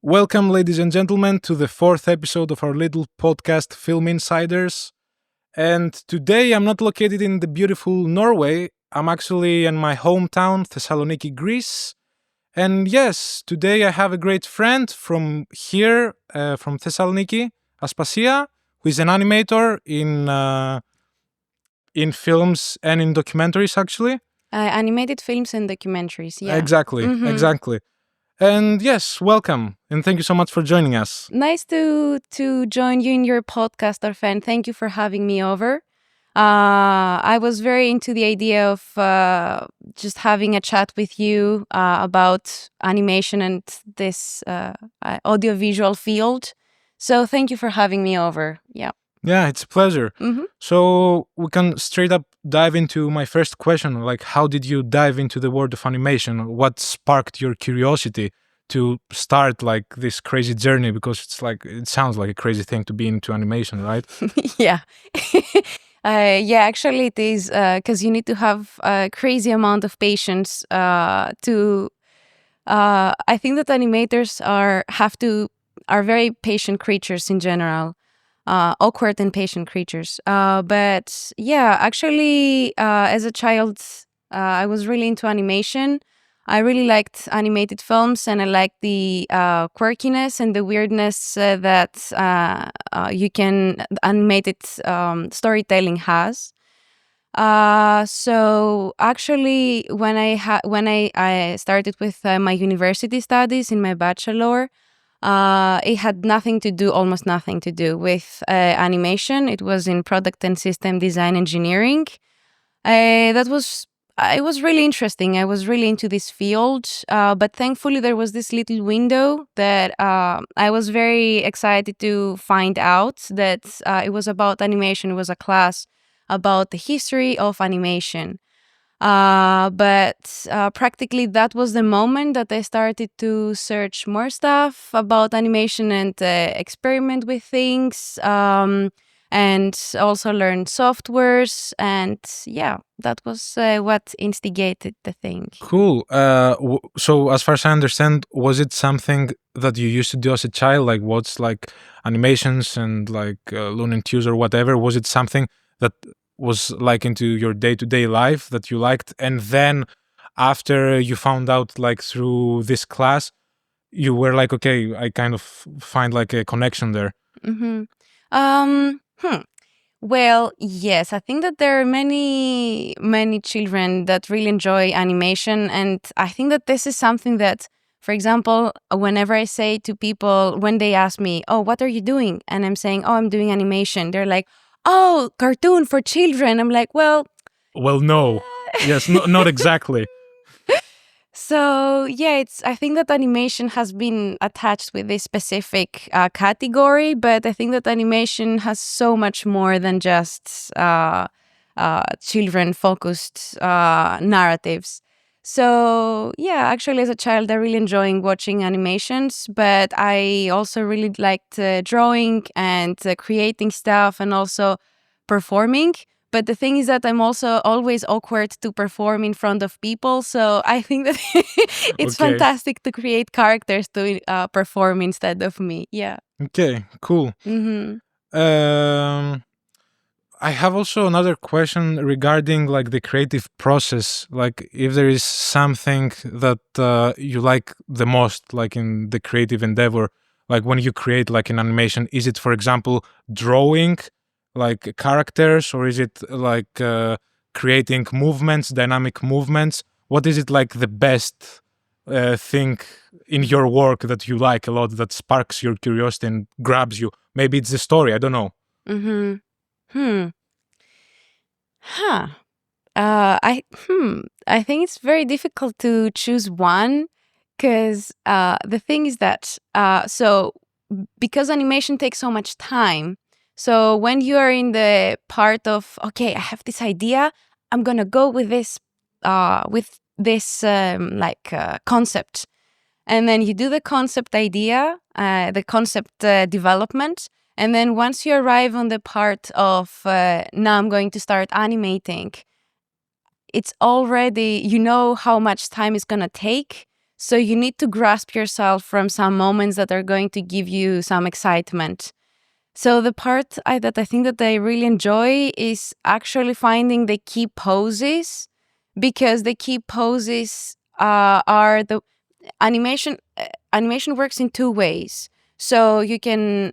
Welcome, ladies and gentlemen, to the fourth episode of our little podcast, Film Insiders. And today I'm not located in the beautiful Norway. I'm actually in my hometown, Thessaloniki, Greece. And yes, today I have a great friend from here, from Thessaloniki, Aspasia, who is an animator in films and in documentaries, actually. Animated films and documentaries, yeah. Exactly. And yes, welcome. And thank you so much for joining us. Nice to join you in your podcast, Arfen. Thank you for having me over. I was very into the idea of just having a chat with you about animation and this audiovisual field. So thank you for having me over. Yeah. Yeah, it's a pleasure. Mm-hmm. So we can straight up dive into my first question. Like, how did you dive into the world of animation? What sparked your curiosity to start like this crazy journey? Because it sounds like a crazy thing to be into animation, right? Yeah. Actually it is because you need to have a crazy amount of patience to I think that animators are very patient creatures in general. Awkward and patient creatures. But yeah, actually, as a child, I was really into animation. I really liked animated films, and I liked the quirkiness and the weirdness that animated storytelling has. So actually, when I started with my university studies in my bachelor, it had almost nothing to do with animation. It was in product and system design engineering. It was really interesting. I was really into this field, but thankfully there was this little window that I was very excited to find out that it was about animation. It was a class about the history of animation. But practically that was the moment that I started to search more stuff about animation and experiment with things, and also learn softwares. And yeah, that was what instigated the thing. Cool. So as far as I understand, was it something that you used to do as a child? Like what's like animations and like Looney Tunes or whatever? Was it something that was like into your day-to-day life that you liked, and then after you found out like through this class, you were like, okay, I kind of find like a connection there. Mm-hmm. Um, hmm. Well, yes, I think that there are many children that really enjoy animation, and I think that this is something that, for example, whenever I say to people when they ask me, "Oh, what are you doing?" and I'm saying, "Oh, I'm doing animation," they're like, "Oh, cartoon for children." I'm like, "Well, no, yes, not exactly." So yeah, I think that animation has been attached with this specific category, but I think that animation has so much more than just children-focused narratives. So yeah, actually, as a child, I really enjoyed watching animations, but I also really liked drawing and creating stuff, and also performing. But the thing is that I'm also always awkward to perform in front of people. So I think that it's Okay. fantastic to create characters to perform instead of me. Yeah. Okay, cool. Mm-hmm. I have also another question regarding like the creative process. Like, if there is something that you like the most, like in the creative endeavor, like when you create like an animation, is it, for example, drawing like characters, or is it like creating movements, dynamic movements? What is it like the best thing in your work that you like a lot, that sparks your curiosity and grabs you? Maybe it's the story. I don't know. Mm-hmm. Hmm. Huh. I think it's very difficult to choose one, because the thing is that because animation takes so much time. So when you are in the part of, okay, I have this idea, I'm gonna go with this concept, and then you do the concept idea, the concept development, and then once you arrive on the part of now I'm going to start animating, it's already, you know how much time it's gonna take. So you need to grasp yourself from some moments that are going to give you some excitement. So the part that I think that I really enjoy is actually finding the key poses, because the key poses are the animation. Animation works in two ways. So you can.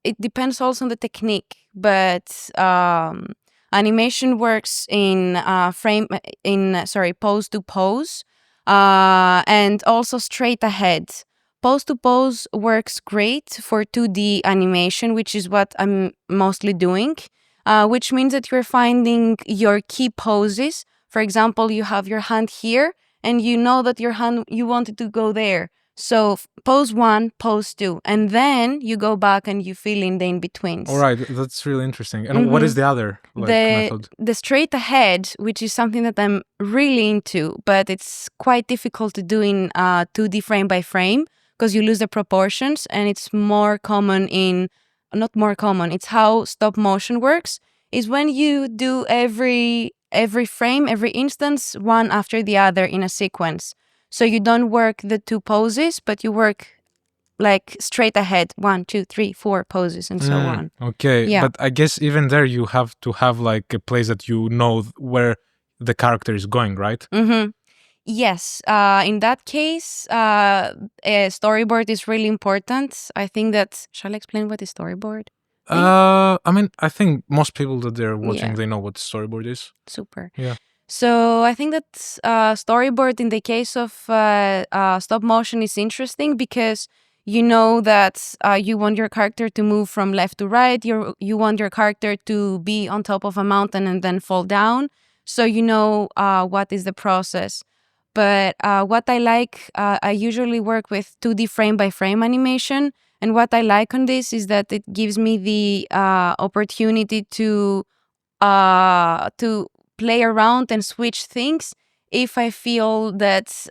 It depends also on the technique, but animation works in pose to pose, and also straight ahead. Pose to pose works great for 2D animation, which is what I'm mostly doing, which means that you're finding your key poses. For example, you have your hand here, and you know that your hand, you wanted to go there. So pose 1, pose 2, and then you go back and you fill in the in-betweens. All right, that's really interesting. And what is the other method? The straight ahead, which is something that I'm really into, but it's quite difficult to do in 2D frame by frame, because you lose the proportions, and it's more common in, not more common, it's how stop motion works, is when you do every frame, every instance, one after the other in a sequence. So you don't work the two poses, but you work like straight ahead, 1, 2, 3, 4 poses and so on. Okay, Yeah. but I guess even there you have to have like a place that you know where the character is going, right? Mm-hmm. Yes. In that case, a storyboard is really important. I think that, shall I explain what is storyboard? I mean, I think most people that they're watching, Yeah. they know what storyboard is. Super. Yeah. So I think that storyboard in the case of stop motion is interesting, because you know that you want your character to move from left to right. You want your character to be on top of a mountain and then fall down. So you know what is the process. But what I like, I usually work with 2D frame by frame animation. And what I like on this is that it gives me the opportunity to play around and switch things if I feel that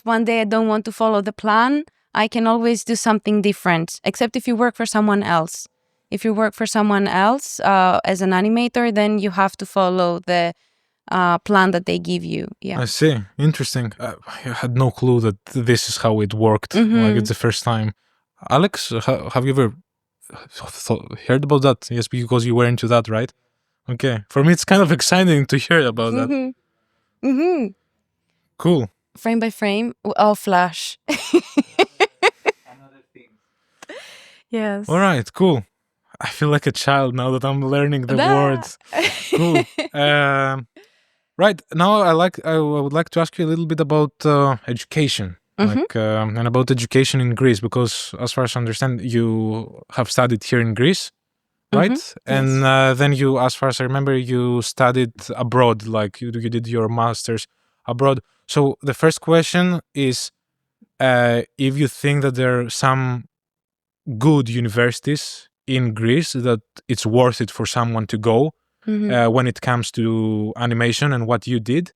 one day I don't want to follow the plan. I can always do something different, except if you work for someone else. If you work for someone else as an animator, then you have to follow the plan that they give you. Yeah. I see. Interesting. I had no clue that this is how it worked. Like, it's the first time. Alex, have you ever heard about that? Yes, because you were into that, right? Okay. For me, it's kind of exciting to hear about that. Cool. Frame by frame. Oh, Flash. Another thing. Yes. All right. Cool. I feel like a child now that I'm learning the words. Cool. Right now, I would like to ask you a little bit about education, and about education in Greece, because as far as I understand, you have studied here in Greece, right? And then you, as far as I remember, you studied abroad, like you did your master's abroad. So the first question is, if you think that there are some good universities in Greece that it's worth it for someone to go when it comes to animation and what you did,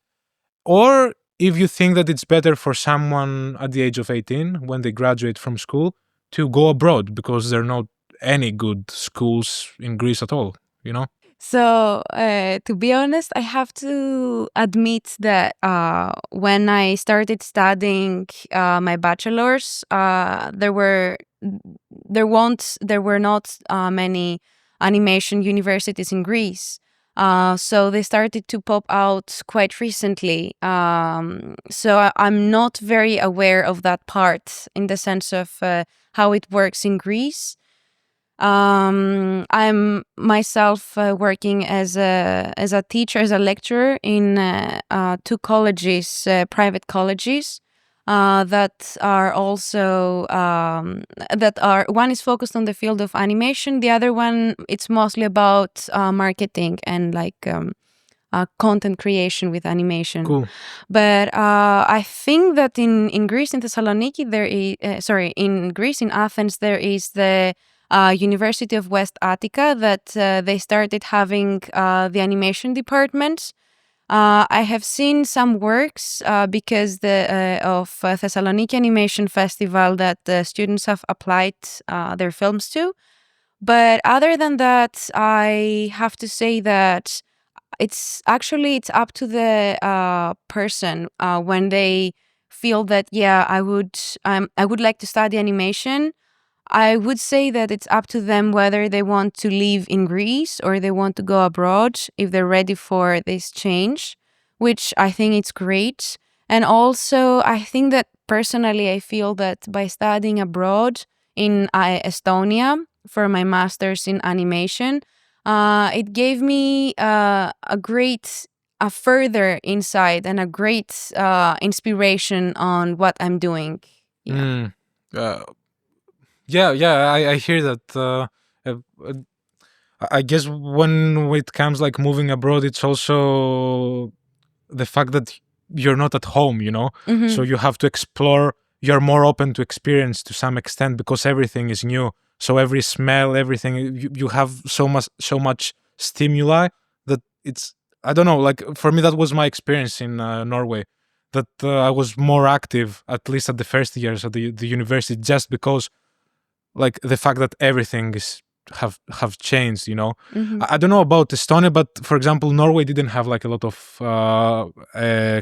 or if you think that it's better for someone at the age of 18 when they graduate from school to go abroad, because there are not any good schools in Greece at all, you know? So, to be honest, I have to admit that when I started studying my bachelor's, there were not many animation universities in Greece. So they started to pop out quite recently. So I'm not very aware of that part in the sense of how it works in Greece. I'm myself working as a teacher, as a lecturer in 2 colleges, private colleges, that are also one is focused on the field of animation. The other one, it's mostly about marketing and like content creation with animation. Cool. But I think that in Greece, in Thessaloniki, in Greece, in Athens, there is the University of West Attica that they started having the animation department. I have seen some works because of Thessaloniki Animation Festival that the students have applied their films to. But other than that, I have to say that it's up to the person when they feel that, yeah, I would like to study animation. I would say that it's up to them whether they want to live in Greece or they want to go abroad, if they're ready for this change, which I think it's great. And also, I think that personally, I feel that by studying abroad in Estonia for my master's in animation, it gave me a further insight and a great inspiration on what I'm doing. Yeah. Uh, yeah, I hear that. Uh, I guess when it comes like moving abroad, it's also the fact that you're not at home, so you have to explore. You're more open to experience to some extent because everything is new. So every smell, everything, you have so much stimuli that it's, I don't know, like for me that was my experience in Norway, that I was more active, at least at the first years of the university, just because like the fact that everything is have changed. I don't know about Estonia, but for example, Norway didn't have like a lot of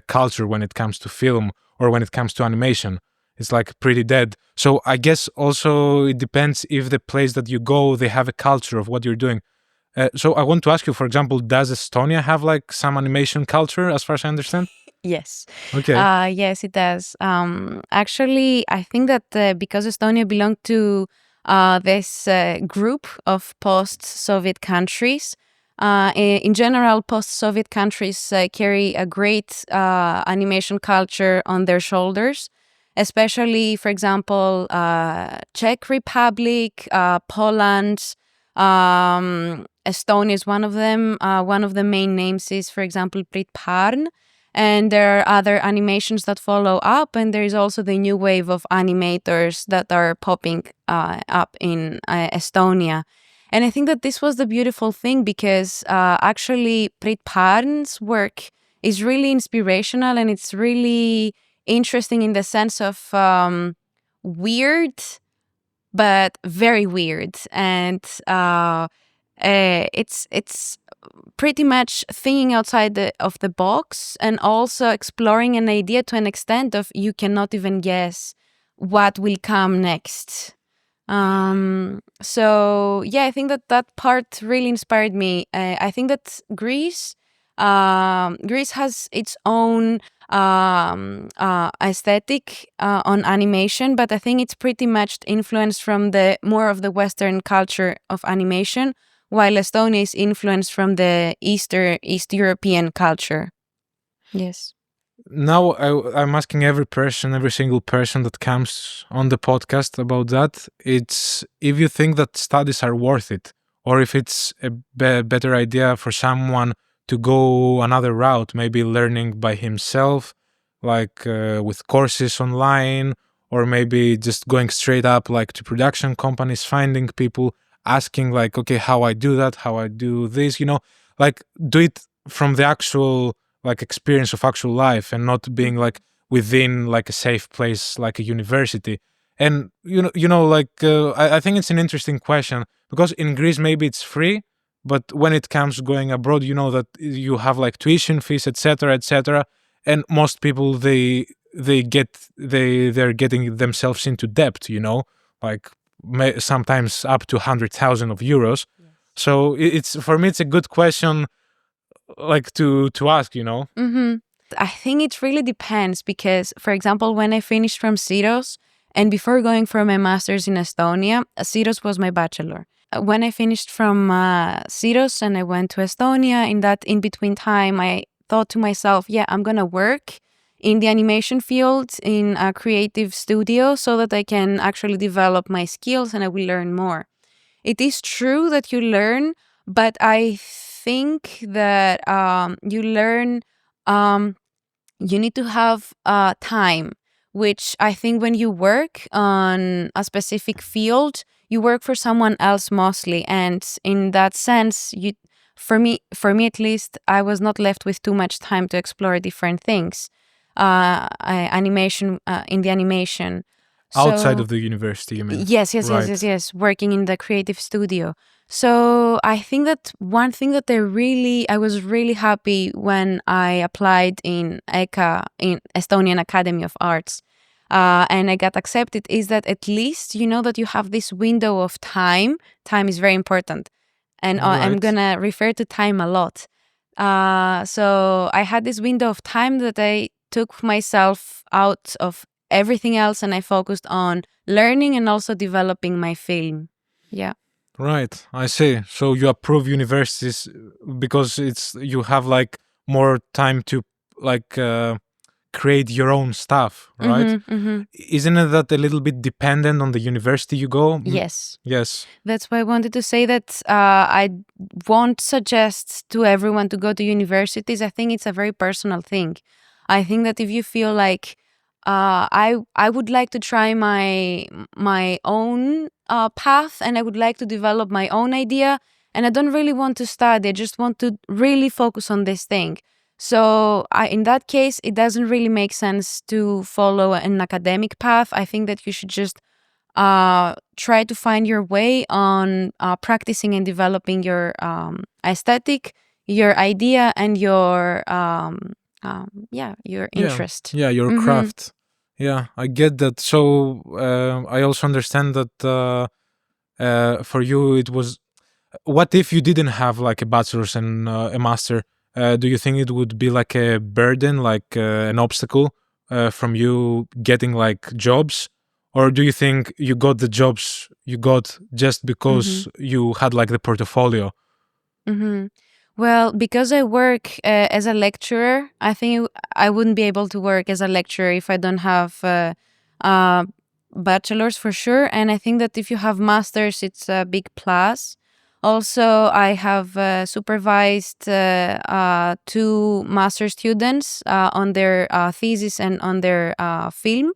culture when it comes to film or when it comes to animation. It's like pretty dead. So I guess also it depends if the place that you go, they have a culture of what you're doing. So I want to ask you, for example, does Estonia have like some animation culture as far as I understand? Yes. Okay. Yes, it does. Actually, I think that because Estonia belonged to this group of post-Soviet countries, in general, post-Soviet countries carry a great animation culture on their shoulders, especially, for example, Czech Republic, Poland, Estonia is one of them. One of the main names is, for example, Pritparn. And there are other animations that follow up, and there is also the new wave of animators that are popping up in Estonia. And I think that this was the beautiful thing because actually Prit Parn's work is really inspirational and it's really interesting in the sense of weird, but very weird. And it's pretty much thinking outside of the box and also exploring an idea to an extent of you cannot even guess what will come next. So yeah, I think that part really inspired me. I think that Greece has its own aesthetic on animation, but I think it's pretty much influenced from the more of the Western culture of animation, while Estonia is influenced from the East European culture. Yes. Now I'm asking every single person that comes on the podcast about that. It's if you think that studies are worth it, or if it's a better idea for someone to go another route, maybe learning by himself, like with courses online, or maybe just going straight up like to production companies, finding people, asking like, okay, how I do that, how I do this, like do it from the actual like experience of actual life and not being like within like a safe place like a university. And like I think it's an interesting question because in Greece maybe it's free, but when it comes going abroad, that you have like tuition fees, etc., and most people they're getting themselves into debt, like sometimes up to 100,000 of euros. Yes. So it's for me it's a good question like to ask. I think it really depends because, for example, when I finished from CIROS and before going for my master's in Estonia, CIROS was my bachelor. When I finished from CIROS and I went to Estonia, in that in-between time, I thought to myself, yeah, I'm going to work in the animation field in a creative studio so that I can actually develop my skills and I will learn more. It is true that you learn, but I think that you learn, you need to have time, which I think when you work on a specific field, you work for someone else mostly. And in that sense, for me at least, I was not left with too much time to explore different things. Animation in the animation. Outside of the university, you mean? Yes, Right. working in the creative studio. So I think that one thing that I was really happy when I applied in EKA, in Estonian Academy of Arts, and I got accepted, is that at least you know that you have this window of time. Time is very important, and I'm Right. gonna refer to time a lot. So I had this window of time that I took myself out of everything else, and I focused on learning and also developing my film. Yeah. Right, I see. So you approve universities because you have like more time to like create your own stuff, right? Mm-hmm, mm-hmm. Isn't it that a little bit dependent on the university you go? Yes. Yes. That's why I wanted to say that I won't suggest to everyone to go to universities. I think it's a very personal thing. I think that if you feel like I would like to try my own path, and I would like to develop my own idea, and I don't really want to study. I just want to really focus on this thing. So in that case, it doesn't really make sense to follow an academic path. I think that you should just try to find your way on practicing and developing your aesthetic, your idea, and your your Yeah. interest. Yeah, your Mm-hmm. craft. Yeah, I get that. So I also understand that for you it was. What if you didn't have like a bachelor's and a master? Do you think it would be like a burden, like an obstacle from you getting like jobs? Or do you think you got the jobs you got just because you had like the portfolio? Mm-hmm. Well, because I work as a lecturer, I think I wouldn't be able to work as a lecturer if I don't have bachelor's for sure. And I think that if you have masters, it's a big plus. Also, I have supervised two master students on their thesis and on their film.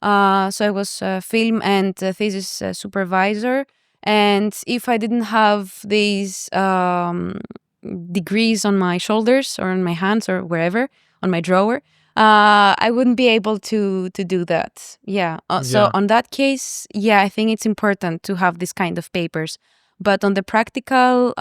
So I was film and thesis supervisor. And if I didn't have these degrees on my shoulders or on my hands or wherever, on my drawer, I wouldn't be able to do that. Yeah. So Yeah. on that case, yeah, I think it's important to have this kind of papers. But on the practical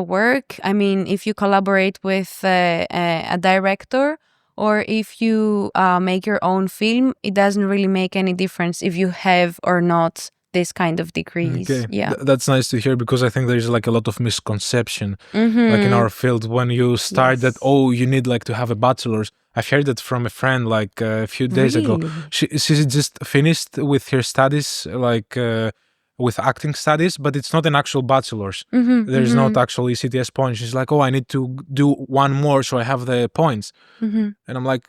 work, I mean, if you collaborate with a director, or if you make your own film, it doesn't really make any difference if you have or not this kind of degrees. Okay, Yeah. that's nice to hear because I think there's like a lot of misconception, Mm-hmm. like in our field, when you start that, Yes. oh, you need like to have a bachelor's. I've heard that from a friend like a few days ago. Really? She just finished with her studies, like with acting studies, but it's not an actual bachelor's. Mm-hmm. There's Mm-hmm. not actual ECTS points. She's like, oh, I need to do one more so I have the points. Mm-hmm. And I'm like,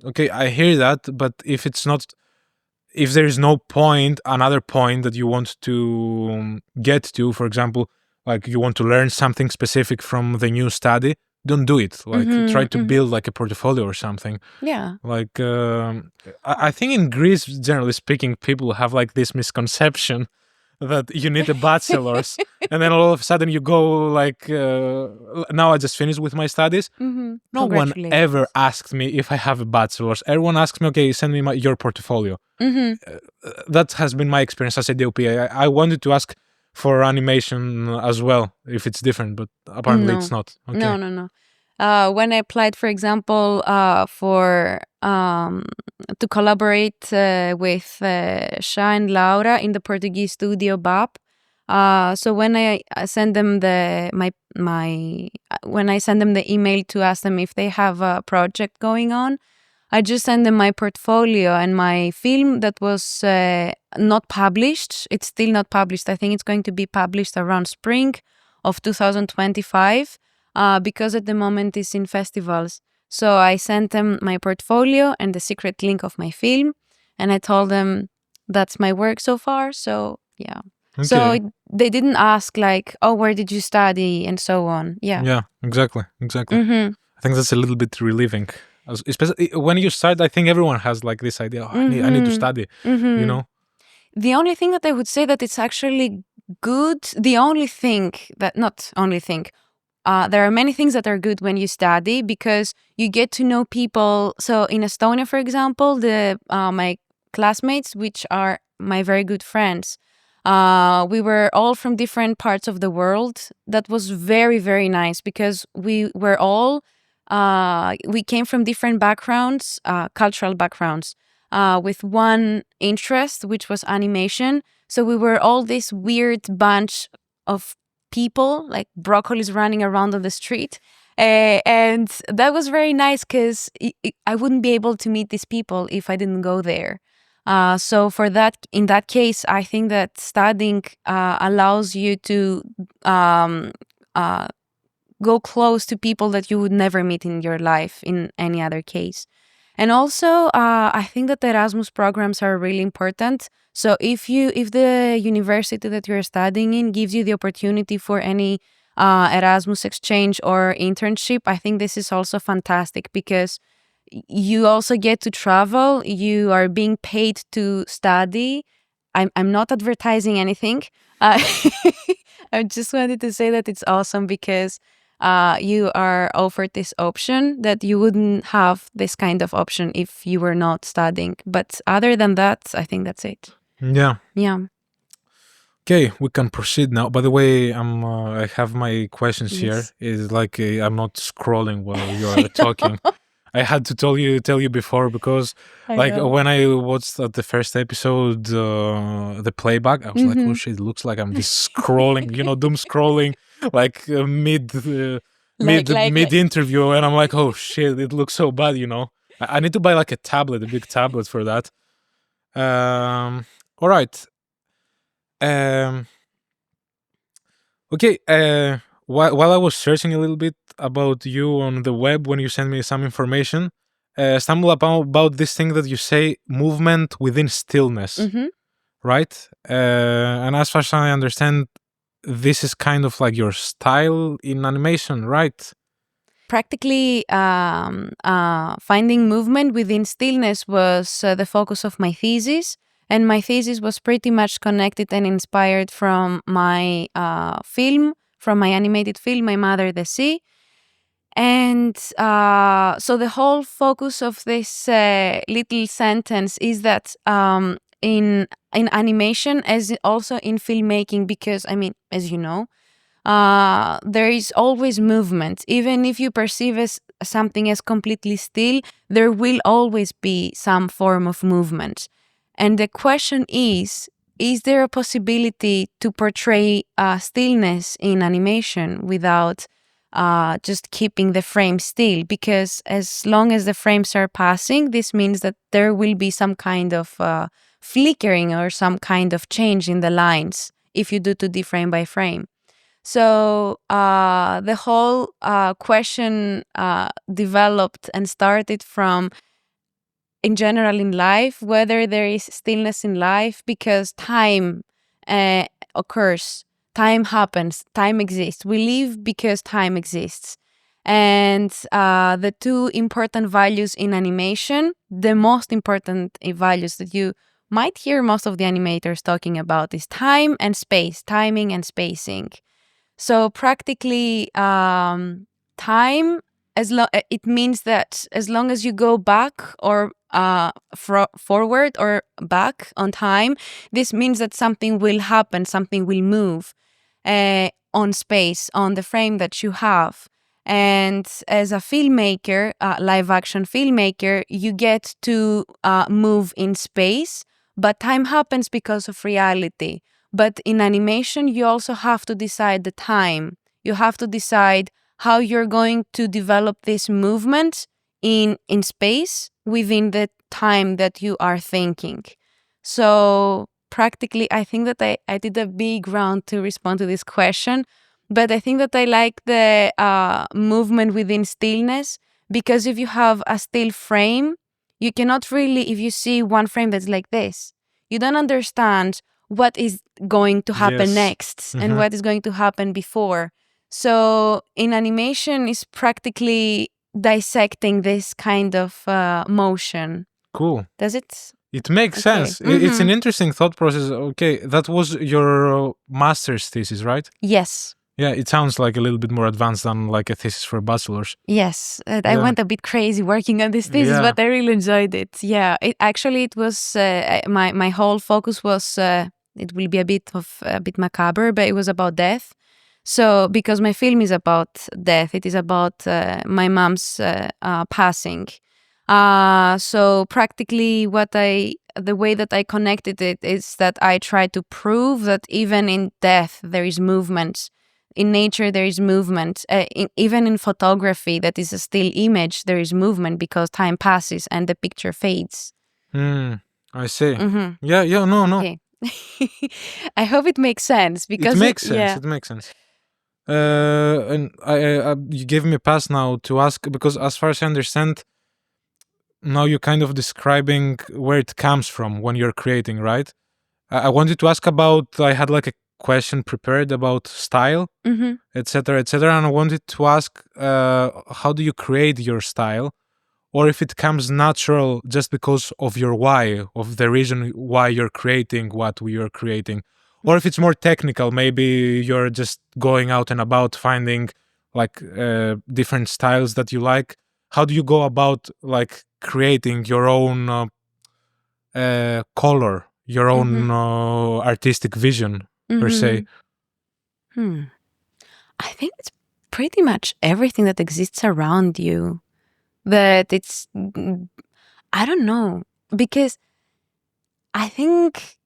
okay, I hear that, but if there is no point, another point that you want to get to, for example, like you want to learn something specific from the new study, don't do it. Like try to build like a portfolio or something. Yeah. Like I think in Greece, generally speaking, people have like this misconception that you need a bachelor's, and then all of a sudden you go like, now I just finished with my studies. Mm-hmm. No one ever asked me if I have a bachelor's. Everyone asks me, okay, send me your portfolio. Mm-hmm. That has been my experience as a DOP. I wanted to ask for animation as well, if it's different, but apparently it's not. Okay. No. When I applied, for example, for to collaborate with Sha and Laura in the Portuguese studio BAP. So when I send them when I send them the email to ask them if they have a project going on, I just send them my portfolio and my film that was not published. It's still not published. I think it's going to be published around spring of 2025 because at the moment it's in festivals. So I sent them my portfolio and the secret link of my film, and I told them that's my work so far. So yeah. Okay. So they didn't ask like, oh, where did you study and so on. Yeah. Yeah, exactly. Mm-hmm. I think that's a little bit relieving. Especially when you start, I think everyone has like this idea, oh, I need to study, Mm-hmm. you know? The only thing that I would say that it's actually good, the only thing that, not only thing, there are many things that are good when you study because you get to know people. So in Estonia, for example, my classmates, which are my very good friends, We were all from different parts of the world. That was very, very nice because we were all, we came from different backgrounds, cultural backgrounds, with one interest, which was animation. So we were all this weird bunch of people, like broccolis running around on the street. And that was very nice because I wouldn't be able to meet these people if I didn't go there. So for that, in that case, I think that studying allows you to go close to people that you would never meet in your life in any other case. And also, I think that the Erasmus programs are really important. So if the university that you're studying in gives you the opportunity for any Erasmus exchange or internship, I think this is also fantastic because you also get to travel. You are being paid to study. I'm not advertising anything. I just wanted to say that it's awesome because you are offered this option that you wouldn't have this kind of option if you were not studying. But other than that, I think that's it. Yeah. Yeah. Okay, we can proceed now. By the way, I have my questions Yes. here. Is like I'm not scrolling while you're talking. I had to tell you before because when I watched the first episode, the playback, I was like, oh shit, it looks like I'm just scrolling, doom scrolling, like mid interview, and I'm like, oh shit, it looks so bad, I need to buy like a big tablet for that. All right. Okay. While I was searching a little bit about you on the web, when you sent me some information, stumbled about this thing that you say, movement within stillness, right? And as far as I understand, this is kind of like your style in animation, right? Practically, finding movement within stillness was the focus of my thesis. And my thesis was pretty much connected and inspired from my film, from my animated film, My Mother, the Sea. And so the whole focus of this little sentence is that in animation, as also in filmmaking, because, I mean, as you know, there is always movement. Even if you perceive something as completely still, there will always be some form of movement. And the question is there a possibility to portray stillness in animation without just keeping the frame still? Because as long as the frames are passing, this means that there will be some kind of flickering or some kind of change in the lines if you do 2D frame by frame. So the whole question developed and started from, in general in life, whether there is stillness in life, because time occurs, time happens, time exists. We live because time exists. And the two important values in animation, the most important values that you might hear most of the animators talking about, is time and space, timing and spacing. So practically, time, it means that as long as you go back or forward or back on time, this means that something will happen, something will move on space, on the frame that you have. And as a filmmaker, live action filmmaker, you get to move in space, but time happens because of reality. But in animation, you also have to decide the time. You have to decide how you're going to develop this movement in space within the time that you are thinking. So practically, I think that I did a big round to respond to this question, but I think that I like the movement within stillness, because if you have a still frame, you cannot really, if you see one frame that's like this, you don't understand what is going to happen next and what is going to happen before. So in animation, is practically dissecting this kind of motion. Cool. Does it? It makes sense. It's an interesting thought process. Okay, that was your master's thesis, right? Yes. Yeah, it sounds like a little bit more advanced than like a thesis for a bachelor's. Yes, I went a bit crazy working on this thesis, but I really enjoyed it. Yeah, it was my whole focus was it will be a bit macabre, but it was about death. So because my film is about death, it is about my mom's passing. So practically the way that I connected it is that I try to prove that even in death there is movement. In nature there is movement. Even in photography that is a still image, there is movement because time passes and the picture fades. I see. Mm-hmm. Yeah, no. Okay. I hope it makes sense because it makes sense. Yeah. It makes sense. And you gave me a pass now to ask, because as far as I understand, now you're kind of describing where it comes from when you're creating, right? I wanted to ask about, I had like a question prepared about style, Mm-hmm. etc., etc., and I wanted to ask, how do you create your style? Or if it comes natural just because of your why, of the reason why you're creating what you're creating. Or if it's more technical, maybe you're just going out and about finding like different styles that you like. How do you go about like creating your own color, your own artistic vision, per se? I think it's pretty much everything that exists around you. That it's, I don't know, because I think,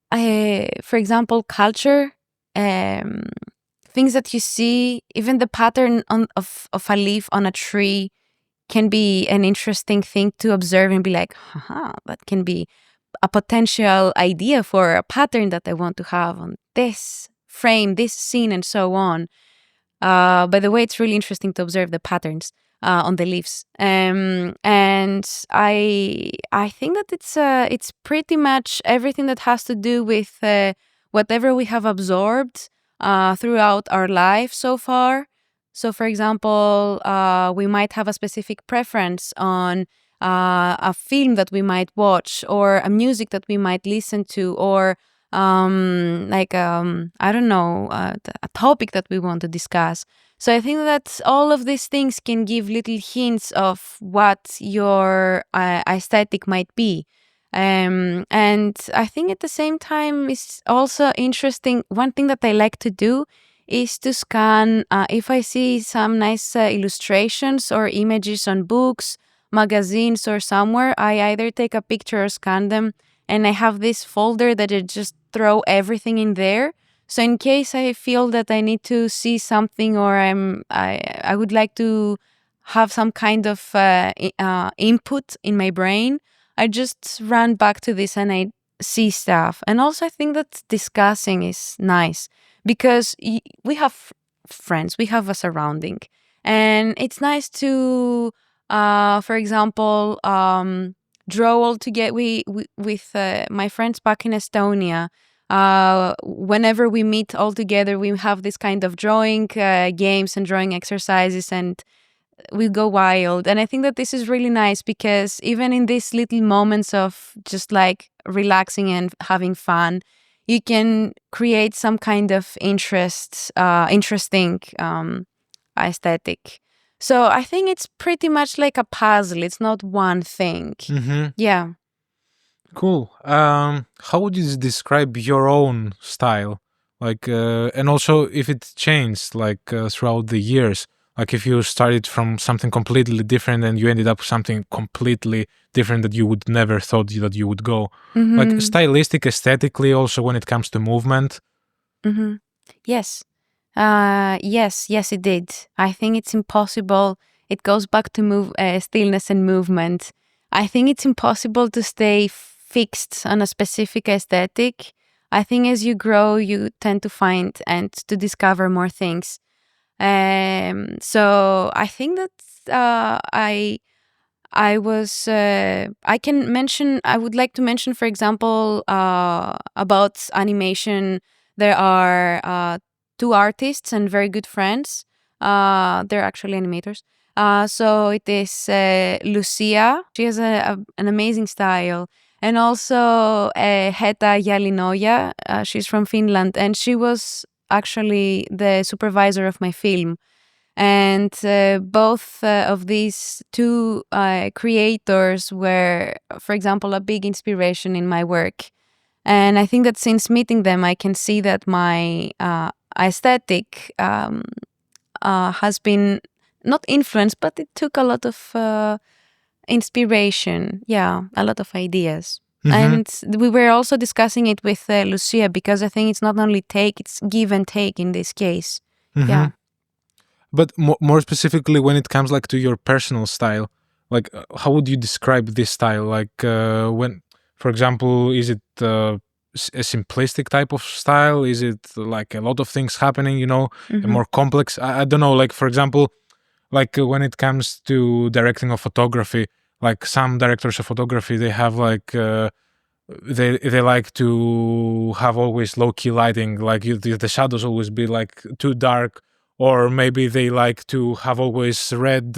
for example, culture, things that you see, even the pattern of a leaf on a tree can be an interesting thing to observe and be like, haha, that can be a potential idea for a pattern that I want to have on this frame, this scene, and so on. By the way, it's really interesting to observe the patterns on the leaves, and I think that it's pretty much everything that has to do with whatever we have absorbed throughout our life so far. So, for example, we might have a specific preference on a film that we might watch, or a music that we might listen to, or I don't know, a topic that we want to discuss. So I think that all of these things can give little hints of what your aesthetic might be. And I think at the same time, it's also interesting. One thing that I like to do is to scan, if I see some nice illustrations or images on books, magazines, or somewhere, I either take a picture or scan them, and I have this folder that I just throw everything in there. So in case I feel that I need to see something, or I would like to have some kind of input in my brain, I just run back to this and I see stuff. And also I think that discussing is nice because we have friends, we have a surrounding, and it's nice to, for example, draw all together with my friends back in Estonia. Whenever we meet all together, we have this kind of drawing games and drawing exercises, and we go wild. And I think that this is really nice because even in these little moments of just like relaxing and having fun, you can create some kind of interesting aesthetic. So I think it's pretty much like a puzzle. It's not one thing. Yeah. Cool. How would you describe your own style? Like, and also if it changed like throughout the years, like if you started from something completely different and you ended up with something completely different that you would never thought that you would go, like stylistic, aesthetically, also when it comes to movement. Yes. Yes, it did. I think it's impossible. It goes back to stillness and movement. I think it's impossible to stay fixed on a specific aesthetic. I think as you grow, you tend to find and to discover more things. So I think that I would like to mention, for example, about animation. There are two artists and very good friends. They're actually animators. So it is Lucia. She has an amazing style. And also Heta Jalinoja. She's from Finland. And she was actually the supervisor of my film. And both of these two creators were, for example, a big inspiration in my work. And I think that since meeting them, I can see that my aesthetic has been not influenced, but it took a lot of inspiration. Yeah, a lot of ideas. And we were also discussing it with Lucia, because I think it's not only take, it's give and take in this case. Yeah. But more specifically, when it comes like to your personal style, like how would you describe this style? Like when, for example, is it a simplistic type of style? Is it like a lot of things happening? You know, a more complex. I don't know. Like for example, like when it comes to directing of photography, like some directors of photography, they have like. They like to have always low key lighting, like the shadows always be like too dark, or maybe they like to have always red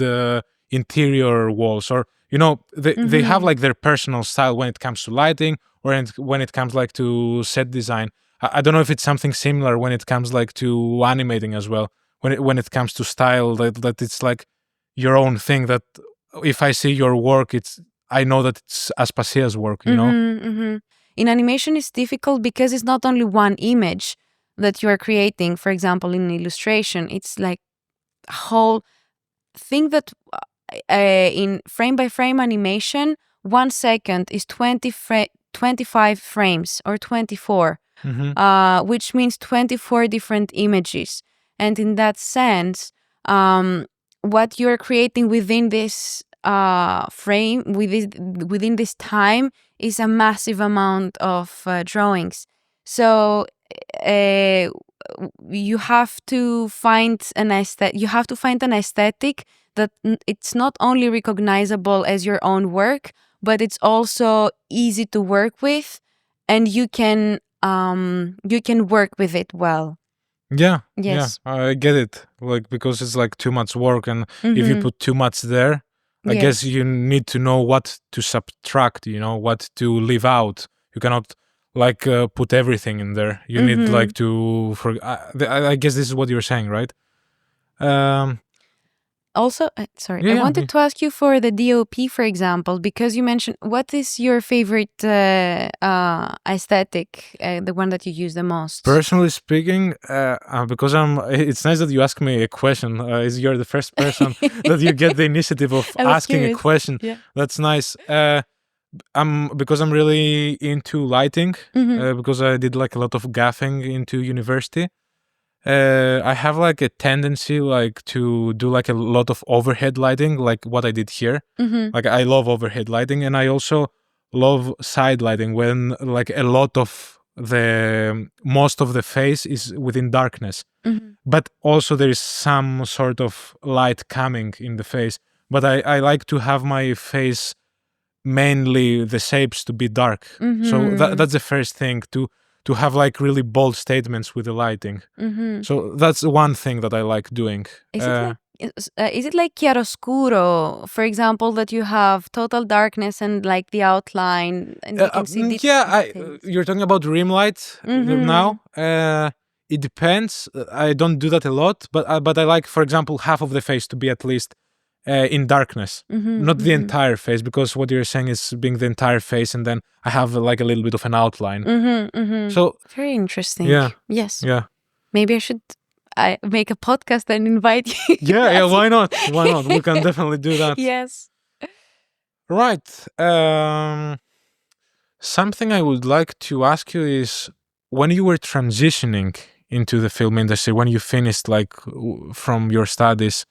interior walls, or you know they have like their personal style when it comes to lighting, or when it comes like to set design. I don't know if it's something similar when it comes like to animating as well, when it comes to style, that it's like your own thing, that if I see your work, I know that it's Aspasia's work, you know? In animation, it's difficult because it's not only one image that you are creating. For example, in illustration, it's like a whole thing that in frame by frame animation, 1 second is 25 frames or 24, which means 24 different images. And in that sense, what you're creating within this frame, within this time, is a massive amount of drawings. So you have to find an aesthetic that it's not only recognizable as your own work, but it's also easy to work with, and you can work with it well. Yeah, Yes. yeah, I get it. Like because it's like too much work, and if you put too much there, I guess you need to know what to subtract. You know what to leave out. You cannot like put everything in there. You need like to. I guess this is what you're saying, right? Also, sorry, I wanted to ask you for the DOP, for example, because you mentioned, what is your favorite aesthetic, the one that you use the most? Personally speaking, because it's nice that you ask me a question. You're the first person that you get the initiative of asking curious. a question. Yeah. That's nice. Because I'm really into lighting, because I did like a lot of gaffing into university. I have like a tendency like to do like a lot of overhead lighting, like what I did here. Like I love overhead lighting, and I also love side lighting when like most of the face is within darkness, but also there is some sort of light coming in the face. But I like to have my face mainly the shapes to be dark. So that's the first thing, to have like really bold statements with the lighting. So that's one thing that I like doing. Is it like chiaroscuro, for example, that you have total darkness and like the outline, and you can see you're talking about rim light now. It depends. I don't do that a lot, but I like, for example, half of the face to be at least in darkness, not the entire face, because what you're saying is being the entire face, and then I have like a little bit of an outline. So very interesting. Yeah. Yes. Yeah. Maybe I should make a podcast and invite you. Yeah. Why not? Why not? We can definitely do that. Yes. Right. Something I would like to ask you is, when you were transitioning into the film industry, when you finished like from your studies,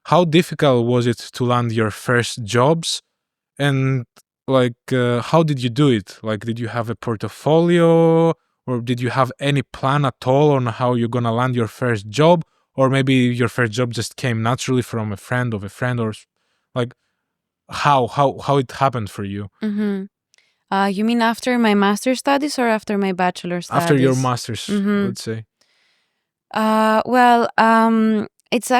how difficult was it to land your first jobs? And like, how did you do it? Like, did you have a portfolio, or did you have any plan at all on how you're gonna land your first job? Or maybe your first job just came naturally from a friend of a friend, or like how it happened for you? You mean after my master's studies or after my bachelor studies? After your master's, let's say. Well, it's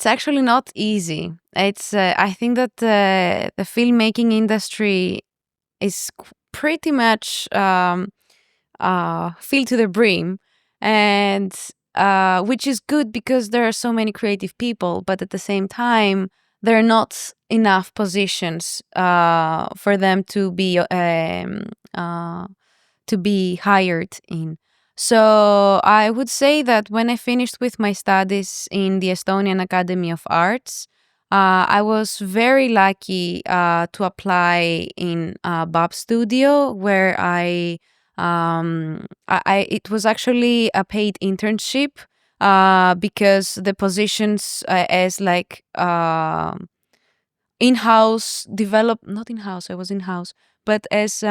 actually not easy. It's I think that the filmmaking industry is pretty much filled to the brim, and which is good because there are so many creative people, but at the same time there are not enough positions for them to be to be hired in. So I would say that when I finished with my studies in the Estonian Academy of Arts, I was very lucky to apply in Bob Studio, where it was actually a paid internship because the positions as like in-house not in-house, I was in-house, but as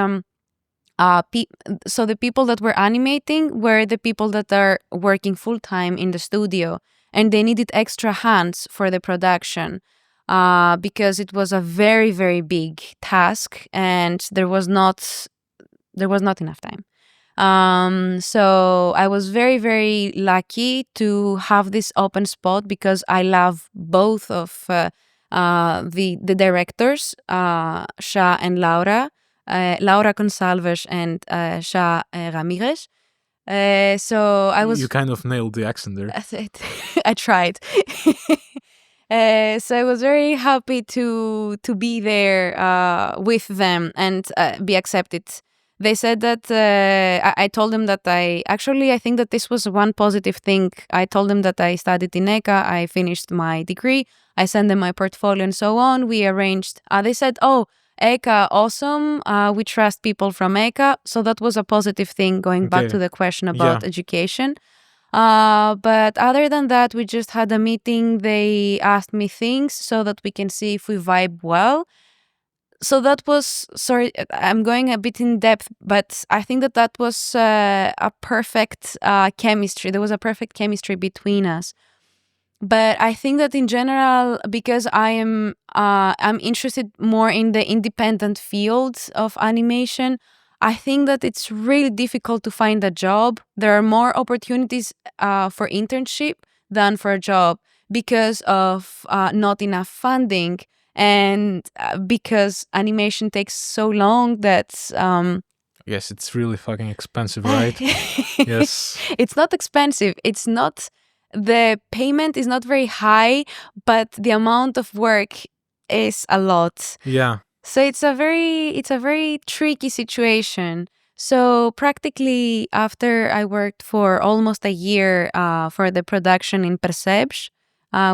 so the people that were animating were the people that are working full-time in the studio, and they needed extra hands for the production because it was a very, very big task, and there was not enough time. So I was very, very lucky to have this open spot because I love both of the directors, Sha and Laura. Laura Consalves and Sha Ramirez. So I was. You kind of nailed the accent there. I tried. So I was very happy to be there with them and be accepted. They said that I told them that I think that this was one positive thing. I told them that I studied in ECA, I finished my degree, I sent them my portfolio and so on. We arranged. They said, "Oh, ECA, awesome. We trust people from ECA." So that was a positive thing, going back to the question about education. But other than that, we just had a meeting. They asked me things so that we can see if we vibe well. So that was, sorry, I'm going a bit in depth, but I think that was a perfect chemistry. There was a perfect chemistry between us. But I think that in general, because I'm interested more in the independent field of animation, I think that it's really difficult to find a job. There are more opportunities for internship than for a job because of not enough funding, and because animation takes so long that yes, it's really fucking expensive, right? Yes. It's not expensive. It's not, the payment is not very high, but the amount of work is a lot. Yeah. So it's a very tricky situation. So practically, after I worked for almost a year for the production in PERCEBES,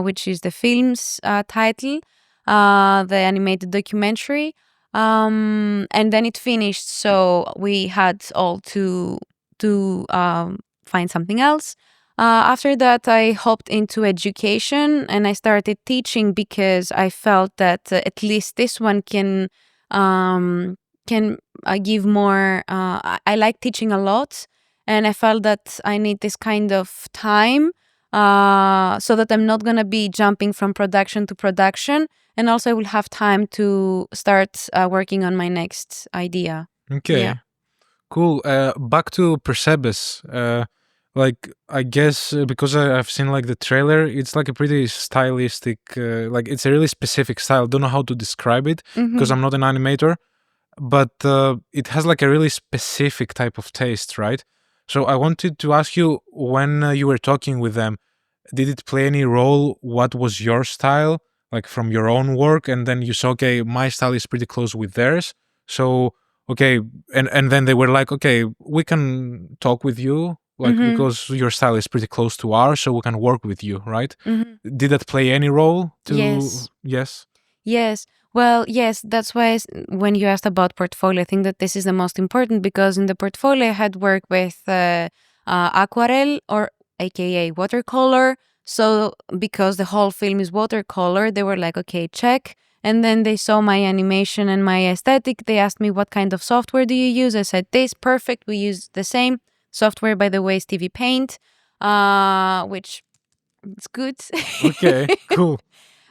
which is the film's title, the animated documentary, and then it finished. So we had all to find something else. After that, I hopped into education and I started teaching because I felt that at least this one can give more. I like teaching a lot, and I felt that I need this kind of time so that I'm not gonna be jumping from production to production, and also I will have time to start working on my next idea. Okay. Yeah. Cool. Back to Percebes. Like, I guess because I've seen like the trailer, it's like a pretty stylistic, like it's a really specific style. Don't know how to describe it because I'm not an animator, but it has like a really specific type of taste, right? So I wanted to ask you, when you were talking with them, did it play any role what was your style, like from your own work? And then you saw, okay, my style is pretty close with theirs. So, okay, and then they were like, okay, we can talk with you, like because your style is pretty close to ours, so we can work with you, right? Did that play any role to? Yes. Well, yes, that's why when you asked about portfolio, I think that this is the most important, because in the portfolio I had worked with aquarelle, or aka watercolor. So because the whole film is watercolor, they were like, okay, check. And then they saw my animation and my aesthetic. They asked me, what kind of software do you use? I said, this, perfect. We use the same software, by the way, is TV Paint, which is good. Okay, cool.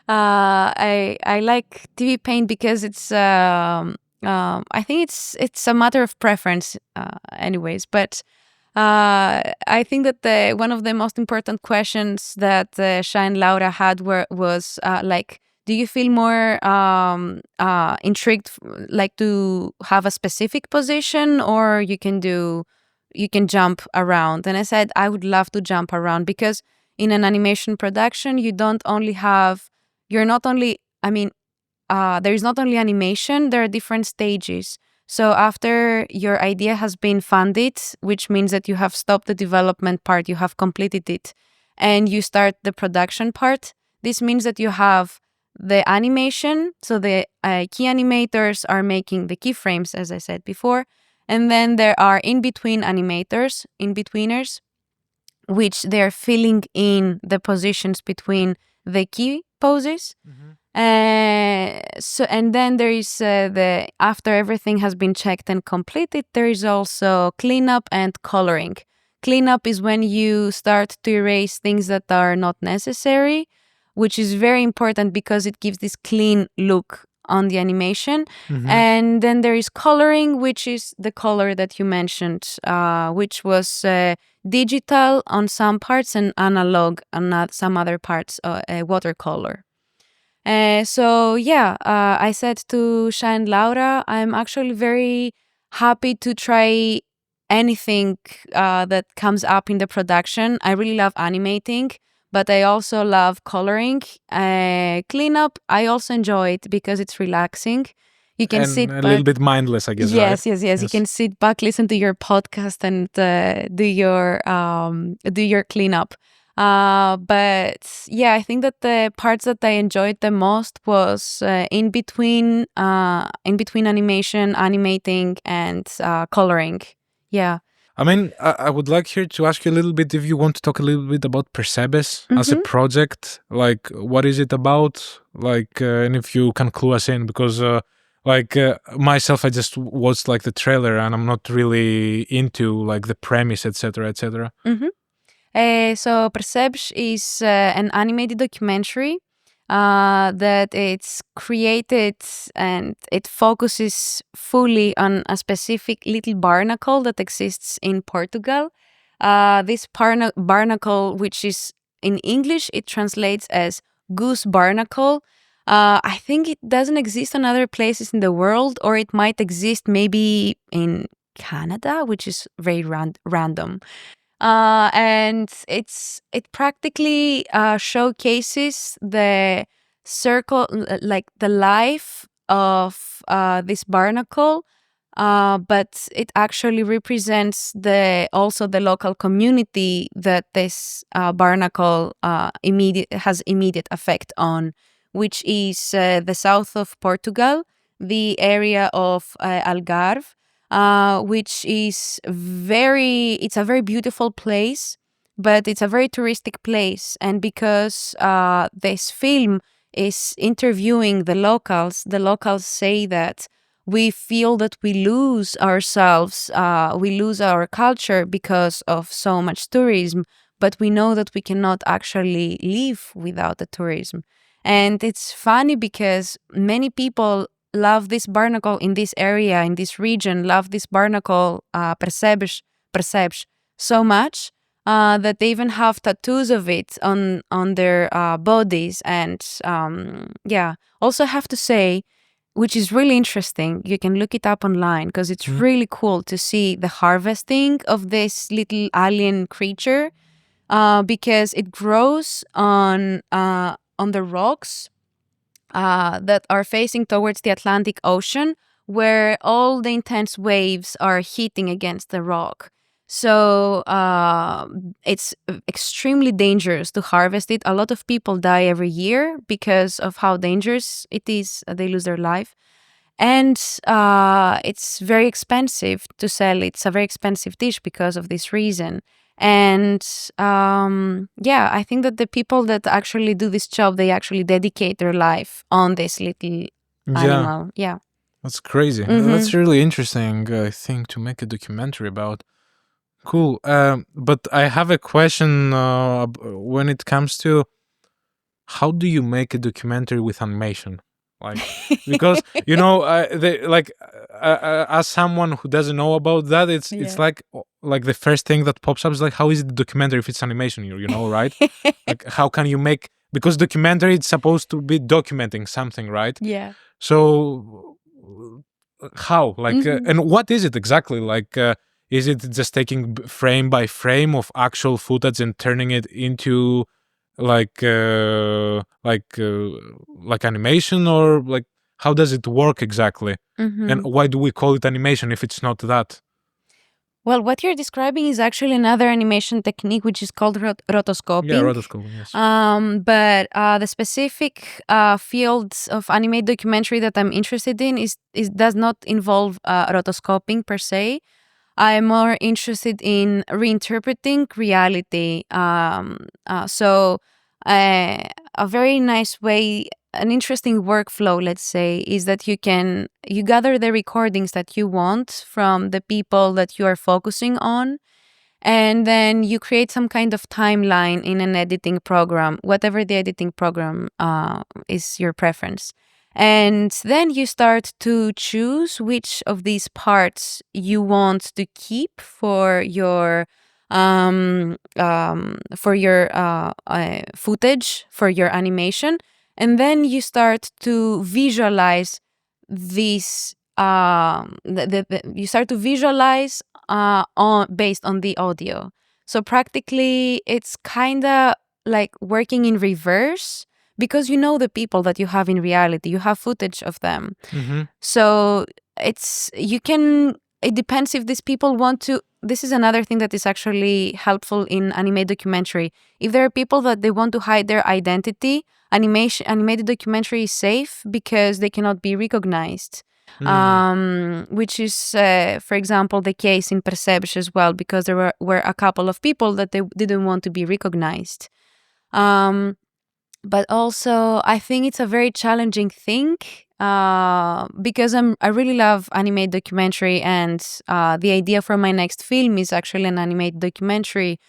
I like TV Paint because it's I think it's a matter of preference, anyways. But I think that one of the most important questions that Sha and Laura had was like, do you feel more intrigued, like to have a specific position, or you can jump around? And I said I would love to jump around, because in an animation production, there is not only animation, there are different stages. So after your idea has been funded, which means that you have stopped the development part, you have completed it, and you start the production part, this means that you have the animation. So the key animators are making the keyframes, as I said before. And then there are in-between animators, in-betweeners, which they're filling in the positions between the key poses. So and then there is the after everything has been checked and completed, there is also cleanup and coloring. Cleanup is when you start to erase things that are not necessary, which is very important because it gives this clean look on the animation. And then there is coloring, which is the color that you mentioned, which was digital on some parts and analog on some other parts, watercolor. I said to Sha and Laura, I'm actually very happy to try anything that comes up in the production. I really love animating, but I also love coloring. Cleanup, I also enjoy it because it's relaxing. You can And sit a back. little bit mindless, I guess. Yes, right? yes. You can sit back, listen to your podcast, and do your cleanup. But yeah, I think that the parts that I enjoyed the most was in between animation, animating, and coloring. Yeah. I mean, I would like here to ask you a little bit if you want to talk a little bit about PERCEBES as a project. Like, what is it about? Like, and if you can clue us in, because myself, I just watched like the trailer and I'm not really into like the premise, etc., etc. So PERCEBES is an animated documentary that it's created, and it focuses fully on a specific little barnacle that exists in Portugal. This barnacle, which is in English, it translates as goose barnacle. I think it doesn't exist in other places in the world, or it might exist maybe in Canada, which is very random. And it practically showcases the circle, like the life of this barnacle, but it actually represents also the local community that this barnacle has immediate effect on, which is the south of Portugal, the area of Algarve, which is it's a very beautiful place, but it's a very touristic place. And because this film is interviewing the locals say that we feel that we lose ourselves, we lose our culture because of so much tourism, but we know that we cannot actually live without the tourism. And it's funny because many people love this barnacle in this area, in this region, love this barnacle, PERCEBES, so much that they even have tattoos of it on their bodies. And also have to say, which is really interesting, you can look it up online because it's really cool to see the harvesting of this little alien creature, because it grows on the rocks that are facing towards the Atlantic Ocean, where all the intense waves are hitting against the rock. So it's extremely dangerous to harvest it. A lot of people die every year because of how dangerous it is. They lose their life. And it's very expensive to sell. It's a very expensive dish because of this reason. And I think that the people that actually do this job, they actually dedicate their life on this little animal. Yeah. That's crazy. That's really interesting thing to make a documentary about. Cool. But I have a question when it comes to how do you make a documentary with animation? Like, because as someone who doesn't know about that, it's like the first thing that pops up is like, how is it a documentary if it's animation? Right? Like, how can you make, because documentary it's supposed to be documenting something, right? Yeah. So how, like, and what is it exactly? Like, is it just taking frame by frame of actual footage and turning it into like animation, or like how does it work exactly? Mhm. And why do we call it animation if it's not that? Well, what you're describing is actually another animation technique, which is called rotoscoping. Yeah, rotoscoping, yes. But the specific fields of animated documentary that I'm interested in is does not involve rotoscoping per se. I'm more interested in reinterpreting reality. So, a very nice way, an interesting workflow, let's say, is that you gather the recordings that you want from the people that you are focusing on, and then you create some kind of timeline in an editing program, whatever the editing program is your preference. And then you start to choose which of these parts you want to keep for your footage, for your animation. And then you start to visualize these you start to visualize based on the audio. So practically it's kind of like working in reverse, because you know the people that you have in reality, you have footage of them. Mm-hmm. So it depends if these people want to. This is another thing that is actually helpful in animated documentary. If there are people that they want to hide their identity, animated documentary is safe because they cannot be recognized. Which is, for example, the case in PERCEBES as well, because there were a couple of people that they didn't want to be recognized. But also, I think it's a very challenging thing because I really love animated documentary, and the idea for my next film is actually an animated documentary.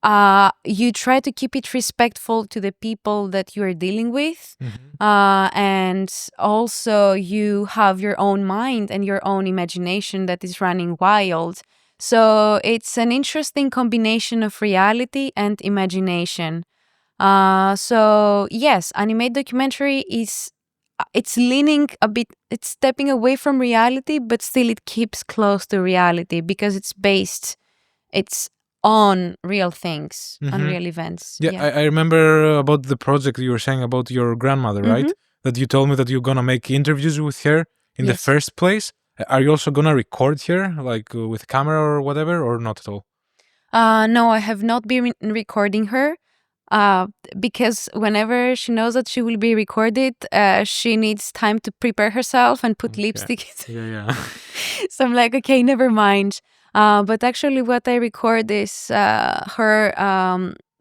You try to keep it respectful to the people that you are dealing with. Mm-hmm. And also you have your own mind and your own imagination that is running wild. So it's an interesting combination of reality and imagination. So yes, animated documentary it's leaning a bit, it's stepping away from reality, but still it keeps close to reality because it's on real things, on Mm-hmm. real events. Yeah. I remember about the project you were saying about your grandmother, right? Mhm. That you told me that you're gonna make interviews with her in the Yes. first place. Are you also gonna record her, like with camera or whatever, or not at all? No, I have not been recording her because whenever she knows that she will be recorded, she needs time to prepare herself and put lipstick. Yeah. So I'm like, okay, never mind. But actually, what I record is her,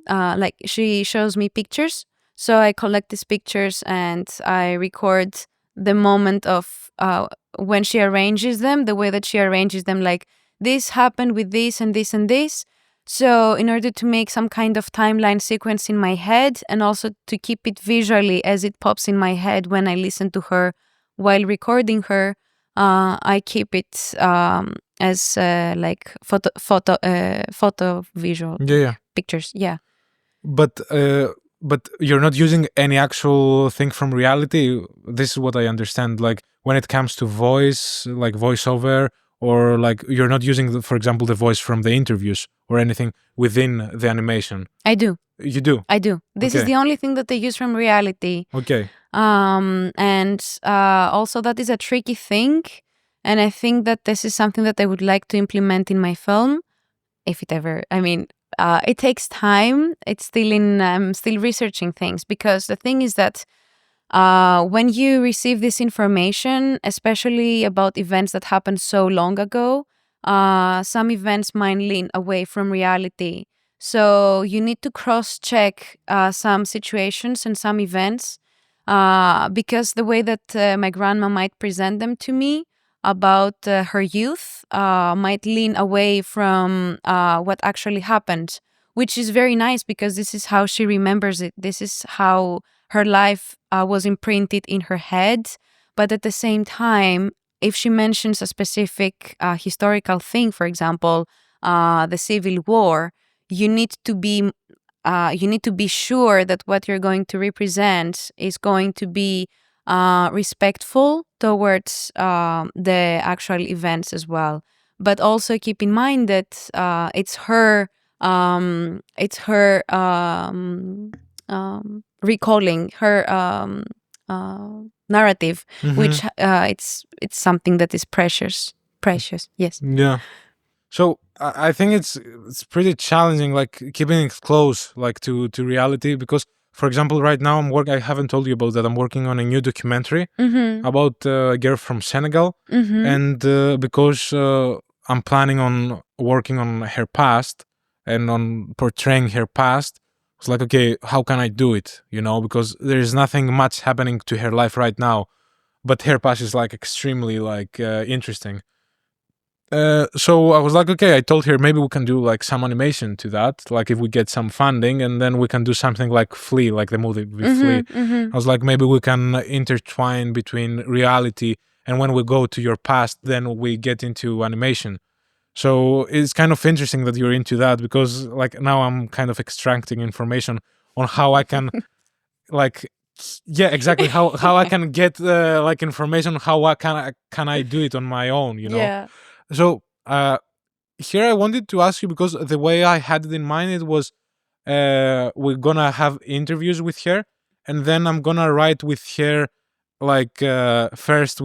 like, she shows me pictures. So I collect these pictures and I record the moment of when she arranges them, the way that she arranges them, like, this happened with this and this and this. So, in order to make some kind of timeline sequence in my head and also to keep it visually as it pops in my head when I listen to her while recording her, I keep it as like photo visual Yeah. pictures. Yeah. But you're not using any actual thing from reality. This is what I understand. Like when it comes to voice, like voiceover, or like you're not using, for example, the voice from the interviews or anything within the animation. I do. You do. I do. This is Okay. the only thing that they use from reality. Okay. And also that is a tricky thing. And I think that this is something that I would like to implement in my film, if it ever, I mean, it takes time. It's still I'm still researching things, because the thing is that when you receive this information, especially about events that happened so long ago, some events might lean away from reality. So you need to cross-check some situations and some events, because the way that my grandma might present them to me about her youth might lean away from what actually happened, which is very nice because this is how she remembers it. This is how her life was imprinted in her head. But at the same time, if she mentions a specific historical thing, for example, the Civil War, you need to be sure that what you're going to represent is going to be respectful towards the actual events as well. But also keep in mind that it's her recalling her narrative, Mhm. which it's something that is precious. Yes. Yeah. So I think it's pretty challenging, like keeping it close, like to reality. Because, for example, right now I haven't told you about that. I'm working on a new documentary about a girl from Senegal, and because I'm planning on working on her past and on portraying her past, it's like, okay, how can I do it? Because there is nothing much happening to her life right now, but her past is like extremely like interesting. So I was like, okay, I told her maybe we can do like some animation to that, like if we get some funding, and then we can do something like Flea, like the movie with Flea. I was like, maybe we can intertwine between reality, and when we go to your past, then we get into animation. So it's kind of interesting that you're into that, because like now I'm kind of extracting information on how I can like, yeah, exactly, how I can get like information, how can I do it on my own, Yeah. So here I wanted to ask you, because the way I had it in mind, it was we're gonna have interviews with her, and then I'm gonna write with her, like first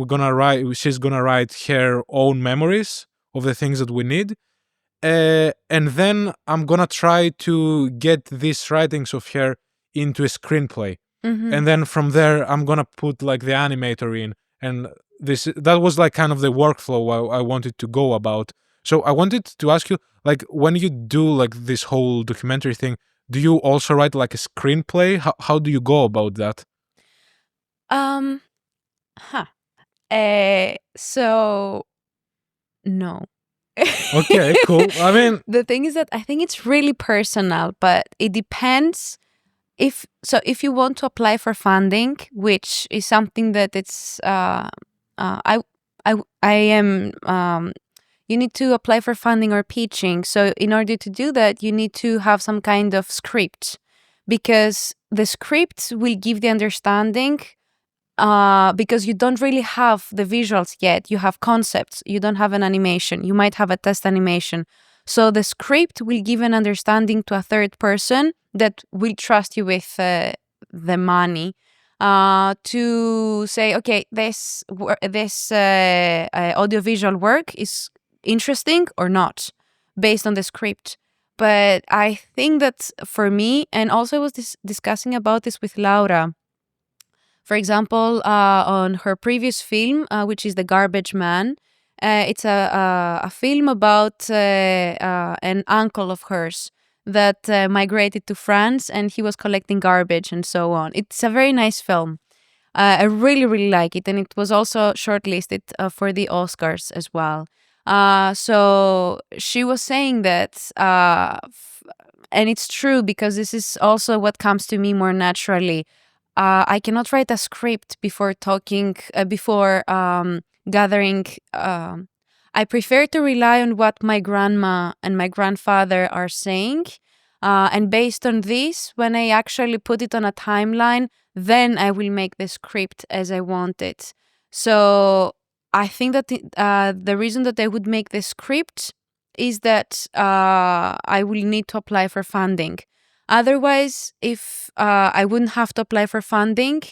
she's gonna write her own memories of the things that we need, and then I'm gonna try to get these writings of her into a screenplay, and then from there I'm gonna put like the animator in, and that was like kind of the workflow I wanted to go about. So I wanted to ask you, like, when you do like this whole documentary thing, do you also write like a screenplay? How do you go about that? Huh. So no. Okay, cool. I mean, the thing is that I think it's really personal, but it depends. If you want to apply for funding, which is something that it's I am you need to apply for funding or pitching. So in order to do that, you need to have some kind of script, because the script will give the understanding, because you don't really have the visuals yet. You have concepts. You don't have an animation. You might have a test animation. So the script will give an understanding to a third person that will trust you with the money, to say, okay, this audiovisual work is interesting or not, based on the script. But I think that for me, and also I was discussing about this with Laura. For example, on her previous film, which is The Garbage Man, it's a film about an uncle of hers that migrated to France, and he was collecting garbage and so on. It's a very nice film. I really, really like it, and it was also shortlisted for the Oscars as well. So she was saying that, and it's true, because this is also what comes to me more naturally. I cannot write a script before talking, before gathering. I prefer to rely on what my grandma and my grandfather are saying. And based on this, when I actually put it on a timeline, then I will make the script as I want it. So I think that the reason that I would make the script is that I will need to apply for funding. Otherwise, if I wouldn't have to apply for funding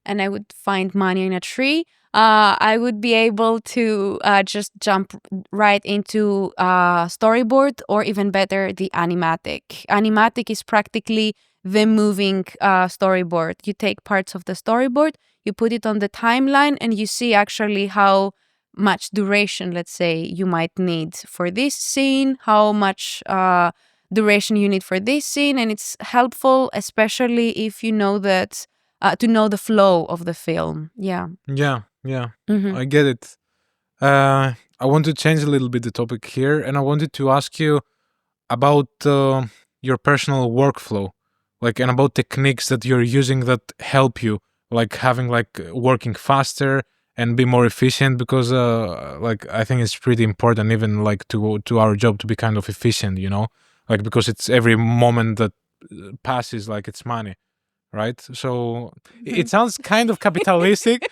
and I would find money in a tree, I would be able to just jump right into storyboard, or even better, the animatic. Animatic is practically the moving storyboard. You take parts of the storyboard, you put it on the timeline, and you see actually how much duration, let's say, you might need for this scene, how much duration you need for this scene, and it's helpful, especially if you know that to know the flow of the film. Yeah. I get it. I want to change a little bit the topic here, and I wanted to ask you about your personal workflow, like, and about techniques that you're using that help you, like having like working faster and be more efficient, because like I think it's pretty important, even like to our job, to be kind of efficient, like, because it's every moment that passes, like, it's money, right? So it sounds kind of capitalistic.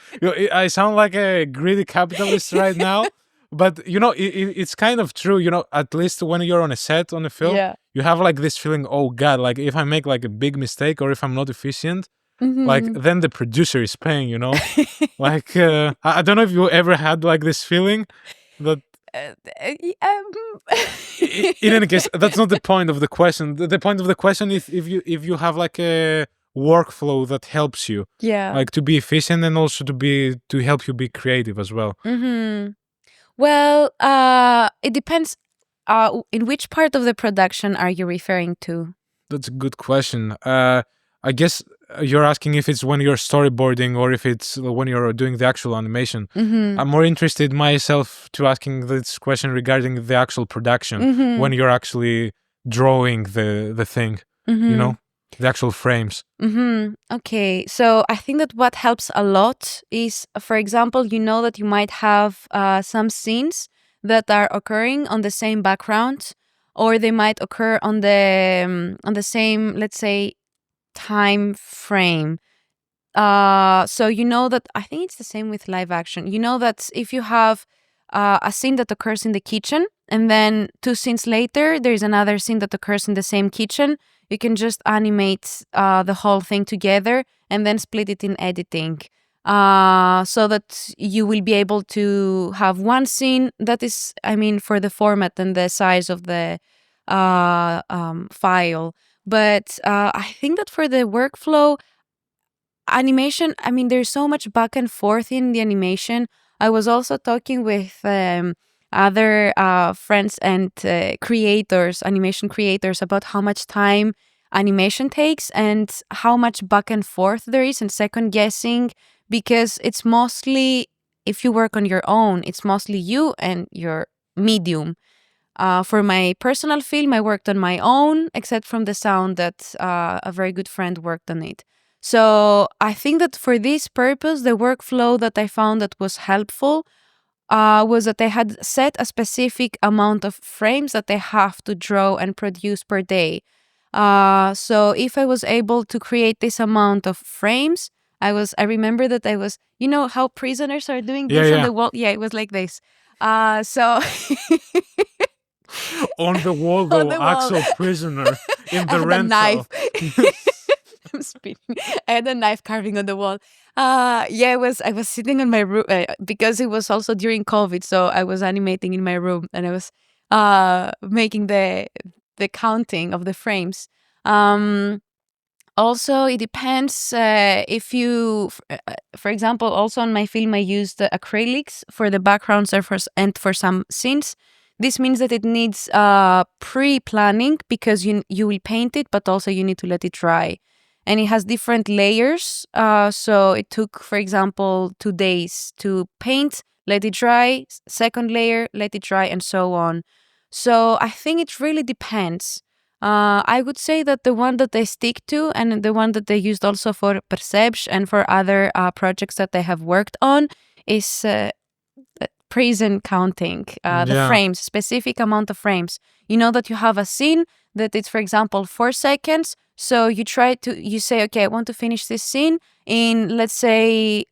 I sound like a greedy capitalist right now, but it's kind of true. At least when you're on a set on a film, Yeah. you have like this feeling, oh god, like if I make like a big mistake, or if I'm not efficient, like then the producer is paying, you know. Like I don't know if you ever had like this feeling that in any case, that's not the point of the question. The point of the question is if you have like a workflow that helps you, Yeah. like to be efficient and also to help you be creative as well. Well, it depends. In which part of the production are you referring to? That's a good question. I guess you're asking if it's when you're storyboarding or if it's when you're doing the actual animation. I'm more interested myself to asking this question regarding the actual production, when you're actually drawing the thing, you know, the actual frames. Okay, so I think that what helps a lot is, for example, you know that you might have some scenes that are occurring on the same background, or they might occur on the same, let's say, time frame. So you know that I think it's the same with live action. You know that if you have a scene that occurs in the kitchen, and then 2 scenes later there's another scene that occurs in the same kitchen, you can just animate the whole thing together and then split it in editing, so that you will be able to have one scene that is, I mean, for the format and the size of the file. But I think that for the workflow, animation, I mean, there's so much back and forth in the animation. I was also talking with other friends and creators, animation creators, about how much time animation takes and how much back and forth there is and second guessing, because it's mostly, if you work on your own, it's mostly you and your medium. For my personal film, I worked on my own, except from the sound that a very good friend worked on it. So I think that for this purpose, the workflow that I found that was helpful was that I had set a specific amount of frames that I have to draw and produce per day. So if I was able to create this amount of frames, I remember that I was, you know how prisoners are doing this on the wall? Yeah, it was like this. So On the wall though, the wall. Axel prisoner in I the had a rental. knife. I'm spinning. I had a knife carving on the wall. Yeah, I was sitting in my room because it was also during COVID, so I was animating in my room and I was making the counting of the frames. Also, it depends if you, for example, also on my film, I used acrylics for the backgrounds and for some scenes. This means that it needs pre-planning because you will paint it, but also you need to let it dry. And it has different layers. So it took, for example, 2 days to paint, let it dry, second layer, let it dry, and so on. So I think it really depends. I would say that the one that I stick to and the one that they used also for PERCEBES and for other projects that I have worked on is prison counting, the frames, specific amount of frames. You know that you have a scene that it's, for example, 4 seconds. So you say, okay, I want to finish this scene in, let's say,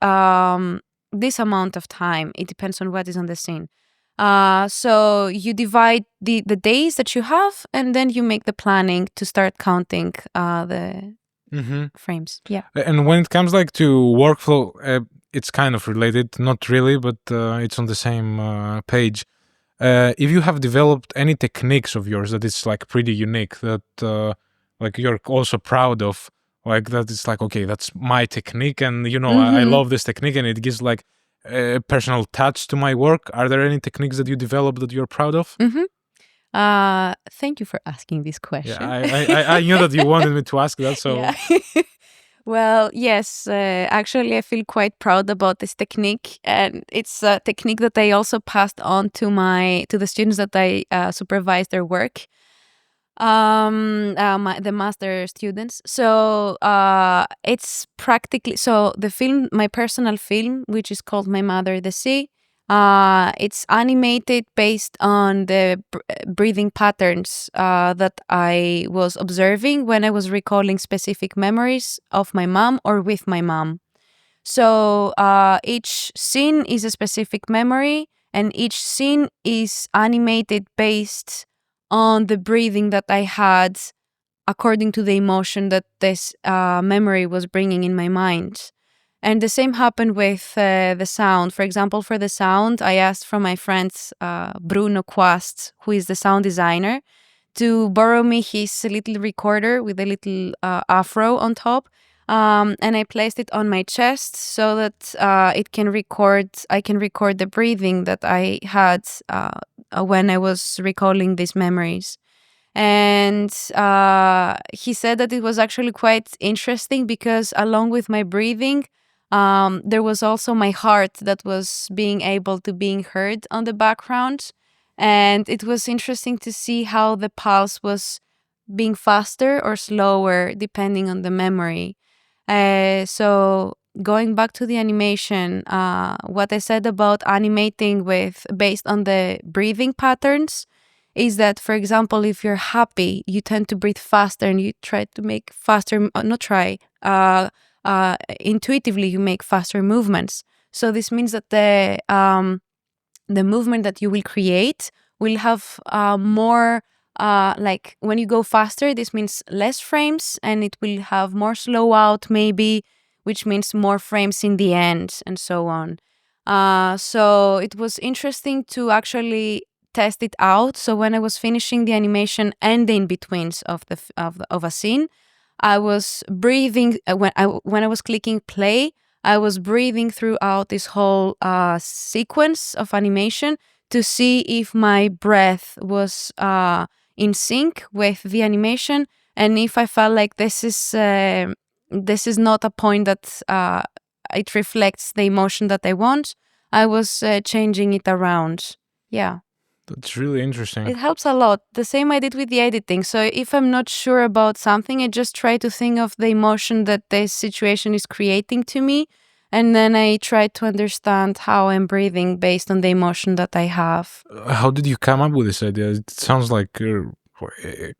this amount of time. It depends on what is on the scene. So you divide the days that you have, and then you make the planning to start counting the frames. Yeah. And when it comes like to workflow, it's kind of related, not really, but it's on the same page. If you have developed any techniques of yours that is like pretty unique, that like you're also proud of, like that it's like, okay, that's my technique, and you know, I love this technique, and it gives like a personal touch to my work. Are there any techniques that you developed that you're proud of? Thank you for asking this question. Yeah, I knew that you wanted me to ask that, so. Yeah. Well, yes, actually, I feel quite proud about this technique, and it's a technique that I also passed on to the students that I supervise their work, the master students. So it's practically, so the film, my personal film, which is called My Mother the Sea. It's animated based on the breathing patterns that I was observing when I was recalling specific memories of my mom or with my mom. So each scene is a specific memory, and each scene is animated based on the breathing that I had according to the emotion that this memory was bringing in my mind. And the same happened with the sound. For example, for the sound, I asked from my friend Bruno Quast, who is the sound designer, to borrow me his little recorder with a little afro on top. And I placed it on my chest so that I can record the breathing that I had when I was recalling these memories. And he said that it was actually quite interesting because along with my breathing, there was also my heart that was being able to being heard on the background. And it was interesting to see how the pulse was being faster or slower depending on the memory. So going back to the animation, what I said about animating based on the breathing patterns is that, for example, if you're happy, you tend to breathe faster and you try to make faster, intuitively you make faster movements. So this means that the movement that you will create will have more, like when you go faster, this means less frames and it will have more slow out maybe, which means more frames in the end and so on. So it was interesting to actually test it out. So when I was finishing the animation and the in-betweens of a scene, I was breathing when I was clicking play. I was breathing throughout this whole sequence of animation to see if my breath was in sync with the animation, and if I felt like this is not a point that it reflects the emotion that I want, I was changing it around. Yeah. That's really interesting. It helps a lot. The same I did with the editing. So if I'm not sure about something, I just try to think of the emotion that this situation is creating to me. And then I try to understand how I'm breathing based on the emotion that I have. How did you come up with this idea? It sounds like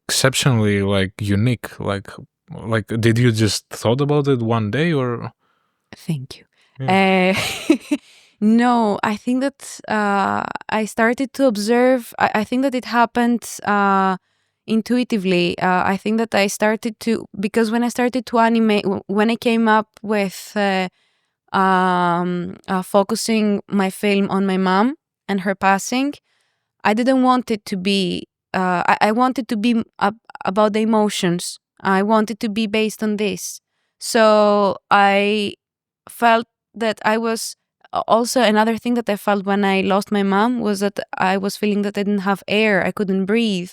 exceptionally unique. Like, did you just thought about it one day or? Thank you. Yeah. No, I think that I started to observe. I think that it happened intuitively. I think that I started to, because when I started to animate, when I came up with focusing my film on my mom and her passing, I didn't want it to be, I wanted to be about the emotions. I wanted to be based on this. So I felt that I was also, another thing that I felt when I lost my mom was that I was feeling that I didn't have air. I couldn't breathe.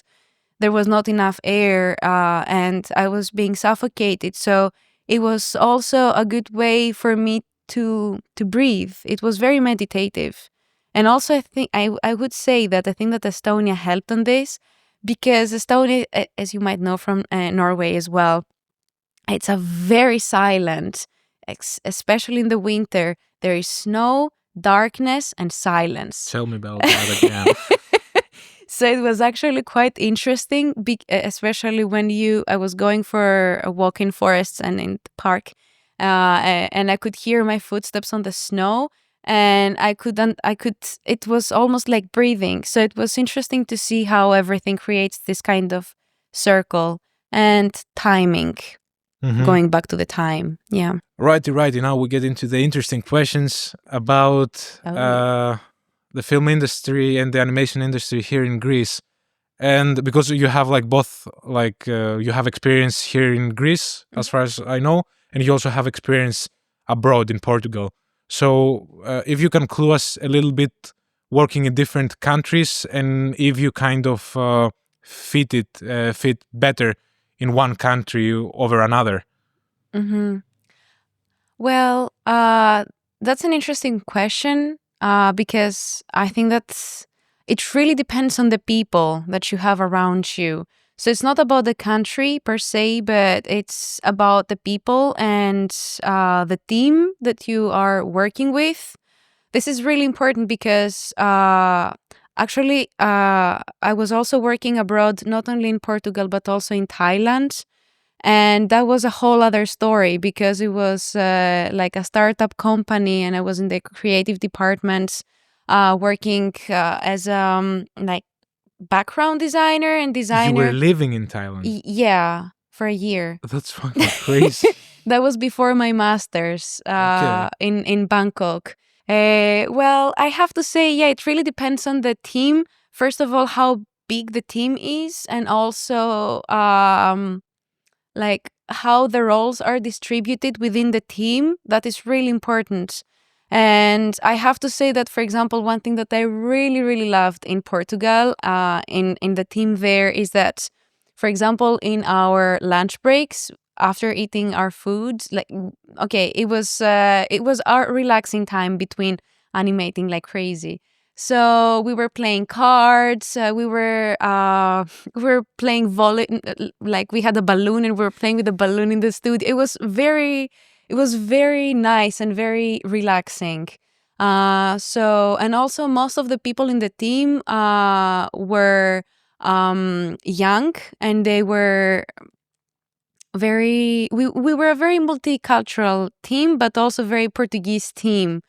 There was not enough air, and I was being suffocated. So it was also a good way for me to breathe. It was very meditative. And also I think I would say that I think that Estonia helped on this, because Estonia, as you might know from Norway as well, it's a very silent, especially in the winter. There is snow, darkness, and silence. Tell me about that again. So it was actually quite interesting, especially when I was going for a walk in forests and in the park, and I could hear my footsteps on the snow, and it was almost like breathing. So it was interesting to see how everything creates this kind of circle and timing. Mm-hmm. Going back to the time. Yeah. Righty. Now we get into the interesting questions about the film industry and the animation industry here in Greece. And because you have both, you have experience here in Greece, as far as I know, and you also have experience abroad in Portugal. So if you can clue us a little bit working in different countries, and if you kind of fit better in one country over another. Mm-hmm. Well, that's an interesting question, because I think that it really depends on the people that you have around you. So it's not about the country per se, but it's about the people and the team that you are working with. This is really important because actually I was also working abroad, not only in Portugal, but also in Thailand. And that was a whole other story, because it was like a startup company, and I was in the creative department working as like background designer and designer. You were living in Thailand? Yeah, for a year. That's fucking crazy. That was before my master's Okay. in Bangkok. Well, I have to say, yeah, it really depends on the team. First of all, how big the team is, and also like how the roles are distributed within the team. That is really important. And I have to say that, for example, one thing that I really, really loved in Portugal, in the team there, is that, for example, in our lunch breaks, after eating our food, like, okay, it was our relaxing time between animating like crazy. So we were playing cards. We were playing volley. Like, we had a balloon and we were playing with the balloon in the studio. It was very nice and very relaxing. So, and also most of the people in the team were young, and they were we were a very multicultural team, but also very Portuguese team.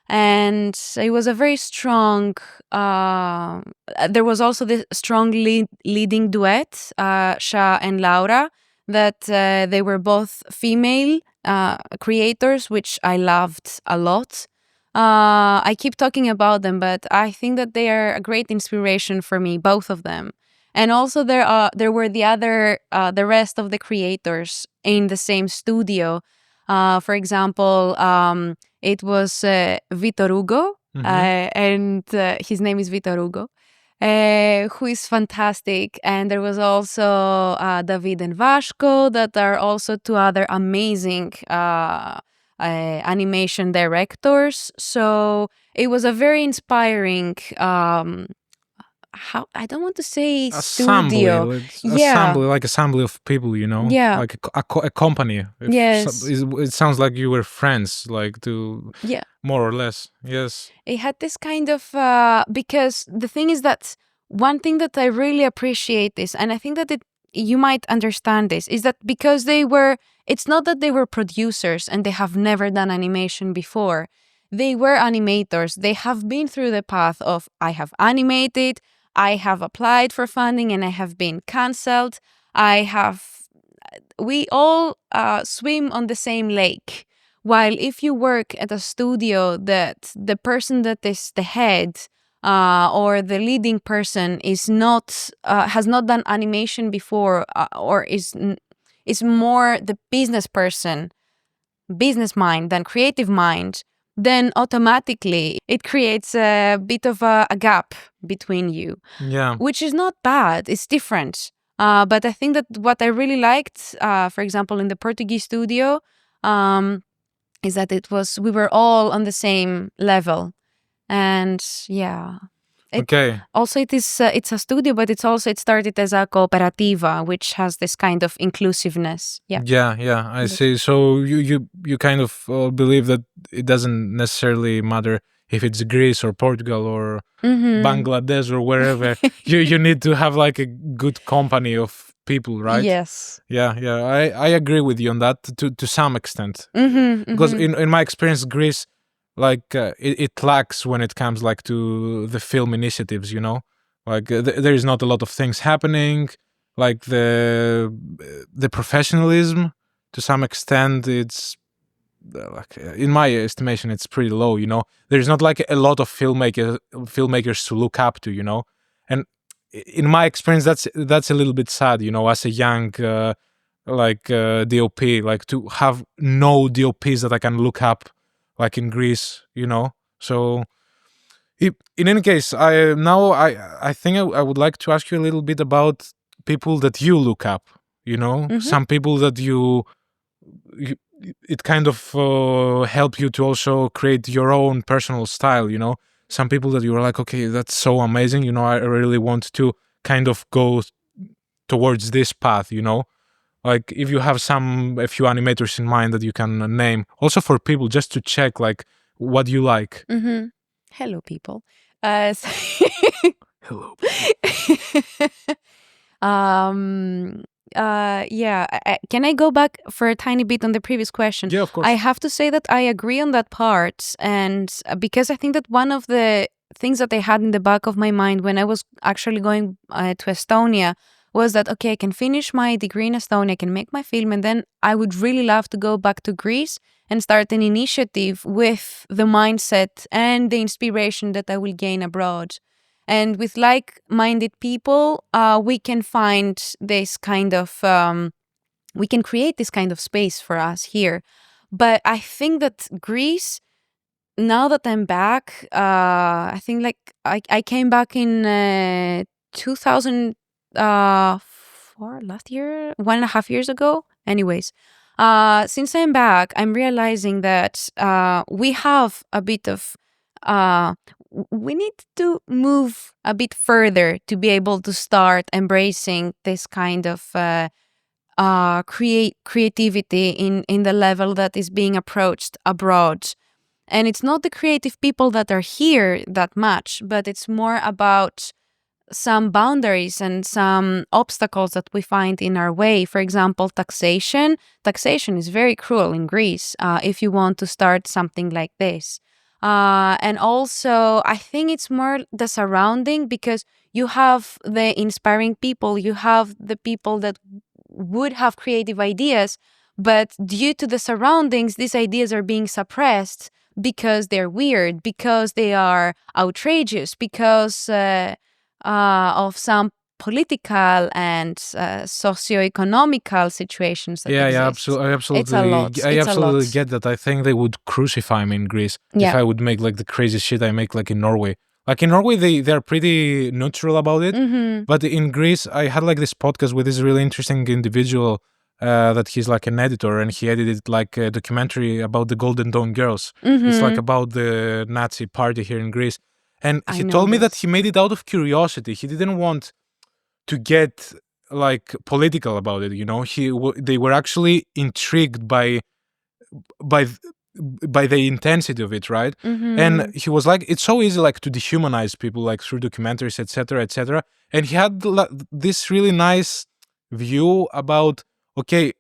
And it was a very strong there was also this strong leading duet, Sha and Laura, that they were both female creators, which I loved a lot. I keep talking about them, but I think that they are a great inspiration for me, both of them. And also there were the rest of the creators in the same studio. For example, it was Vitor Hugo, and his name is Vitor Hugo, who is fantastic. And there was also David and Vasco, that are also two other amazing animation directors. So it was a very inspiring how I don't want to say studio. Assembly, like assembly of people, Yeah. like a company. Yes. It sounds like you were friends, like to Yeah. more or less. Yes. It had this kind of because the thing is that one thing that I really appreciate is, and I think that you might understand this, is that because it's not that they were producers and they have never done animation before. They were animators. They have been through the path of, I have animated, I have applied for funding, and I have been cancelled. We all swim on the same lake. While if you work at a studio that the person that is the head or the leading person is not has not done animation before, or is more the business mind than creative mind, then automatically it creates a bit of a gap between you. Yeah. Which is not bad. It's different. But I think that what I really liked, for example, in the Portuguese studio, is that we were all on the same level. And yeah. Okay. Also, it's a studio, but it started as a cooperativa, which has this kind of inclusiveness. Yeah. Yeah, I see. So you kind of believe that it doesn't necessarily matter if it's Greece or Portugal or Bangladesh or wherever. you need to have like a good company of people, right? Yes. Yeah. I agree with you on that to some extent. Because in my experience, Greece, like it lacks when it comes like to the film initiatives. Like there is not a lot of things happening. Like the professionalism, to some extent, it's like in my estimation, it's pretty low. There's not like a lot of filmmakers to look up to. And in my experience, that's a little bit sad. As a young DOP, like to have no DOPs that I can look up, like in Greece. So. In any case, I think I would like to ask you a little bit about people that you look up. Some people that it kind of help you to also create your own personal style. Some people that you are like, okay, that's so amazing. I really want to kind of go towards this path. Like if you have a few animators in mind that you can name, also for people just to check like what you like. Hello, people. Hello. Can I go back for a tiny bit on the previous question? Yeah, of course. I have to say that I agree on that part, and because I think that one of the things that I had in the back of my mind when I was actually going to Estonia was that, okay, I can finish my degree in Estonia, I can make my film, and then I would really love to go back to Greece and start an initiative with the mindset and the inspiration that I will gain abroad. And with like-minded people, we can find this kind of, we can create this kind of space for us here. But I think that Greece, now that I'm back, I think like I came back in 2004, last year, 1.5 years ago. Anyways, since I'm back, I'm realizing that we have a bit of, we need to move a bit further to be able to start embracing this kind of creativity in the level that is being approached abroad. And it's not the creative people that are here that much, but it's more about some boundaries and some obstacles that we find in our way. For example, taxation. Taxation is very cruel in Greece if you want to start something like this. And also, I think it's more the surrounding, because you have the inspiring people, you have the people that would have creative ideas, but due to the surroundings, these ideas are being suppressed because they're weird, because they are outrageous, because of some political and socio-economical situations that Yeah, exist. I absolutely, It's a lot. I It's a absolutely lot. get that. I think they would crucify me in Greece if Yeah. I would make like the crazy shit I make like in Norway. Like in Norway, they're pretty neutral about it. Mm-hmm. But in Greece, I had like this podcast with this really interesting individual that he's like an editor, and he edited like a documentary about the Golden Dawn girls. It's like about the Nazi party here in Greece. And I he know told me that this. he made it out of curiosity. He didn't want to get like political about it, you know. They were actually intrigued by th- by the intensity of it, right? And he was like, it's so easy like to dehumanize people like through documentaries, etc., etc. And he had this really nice view about, okay,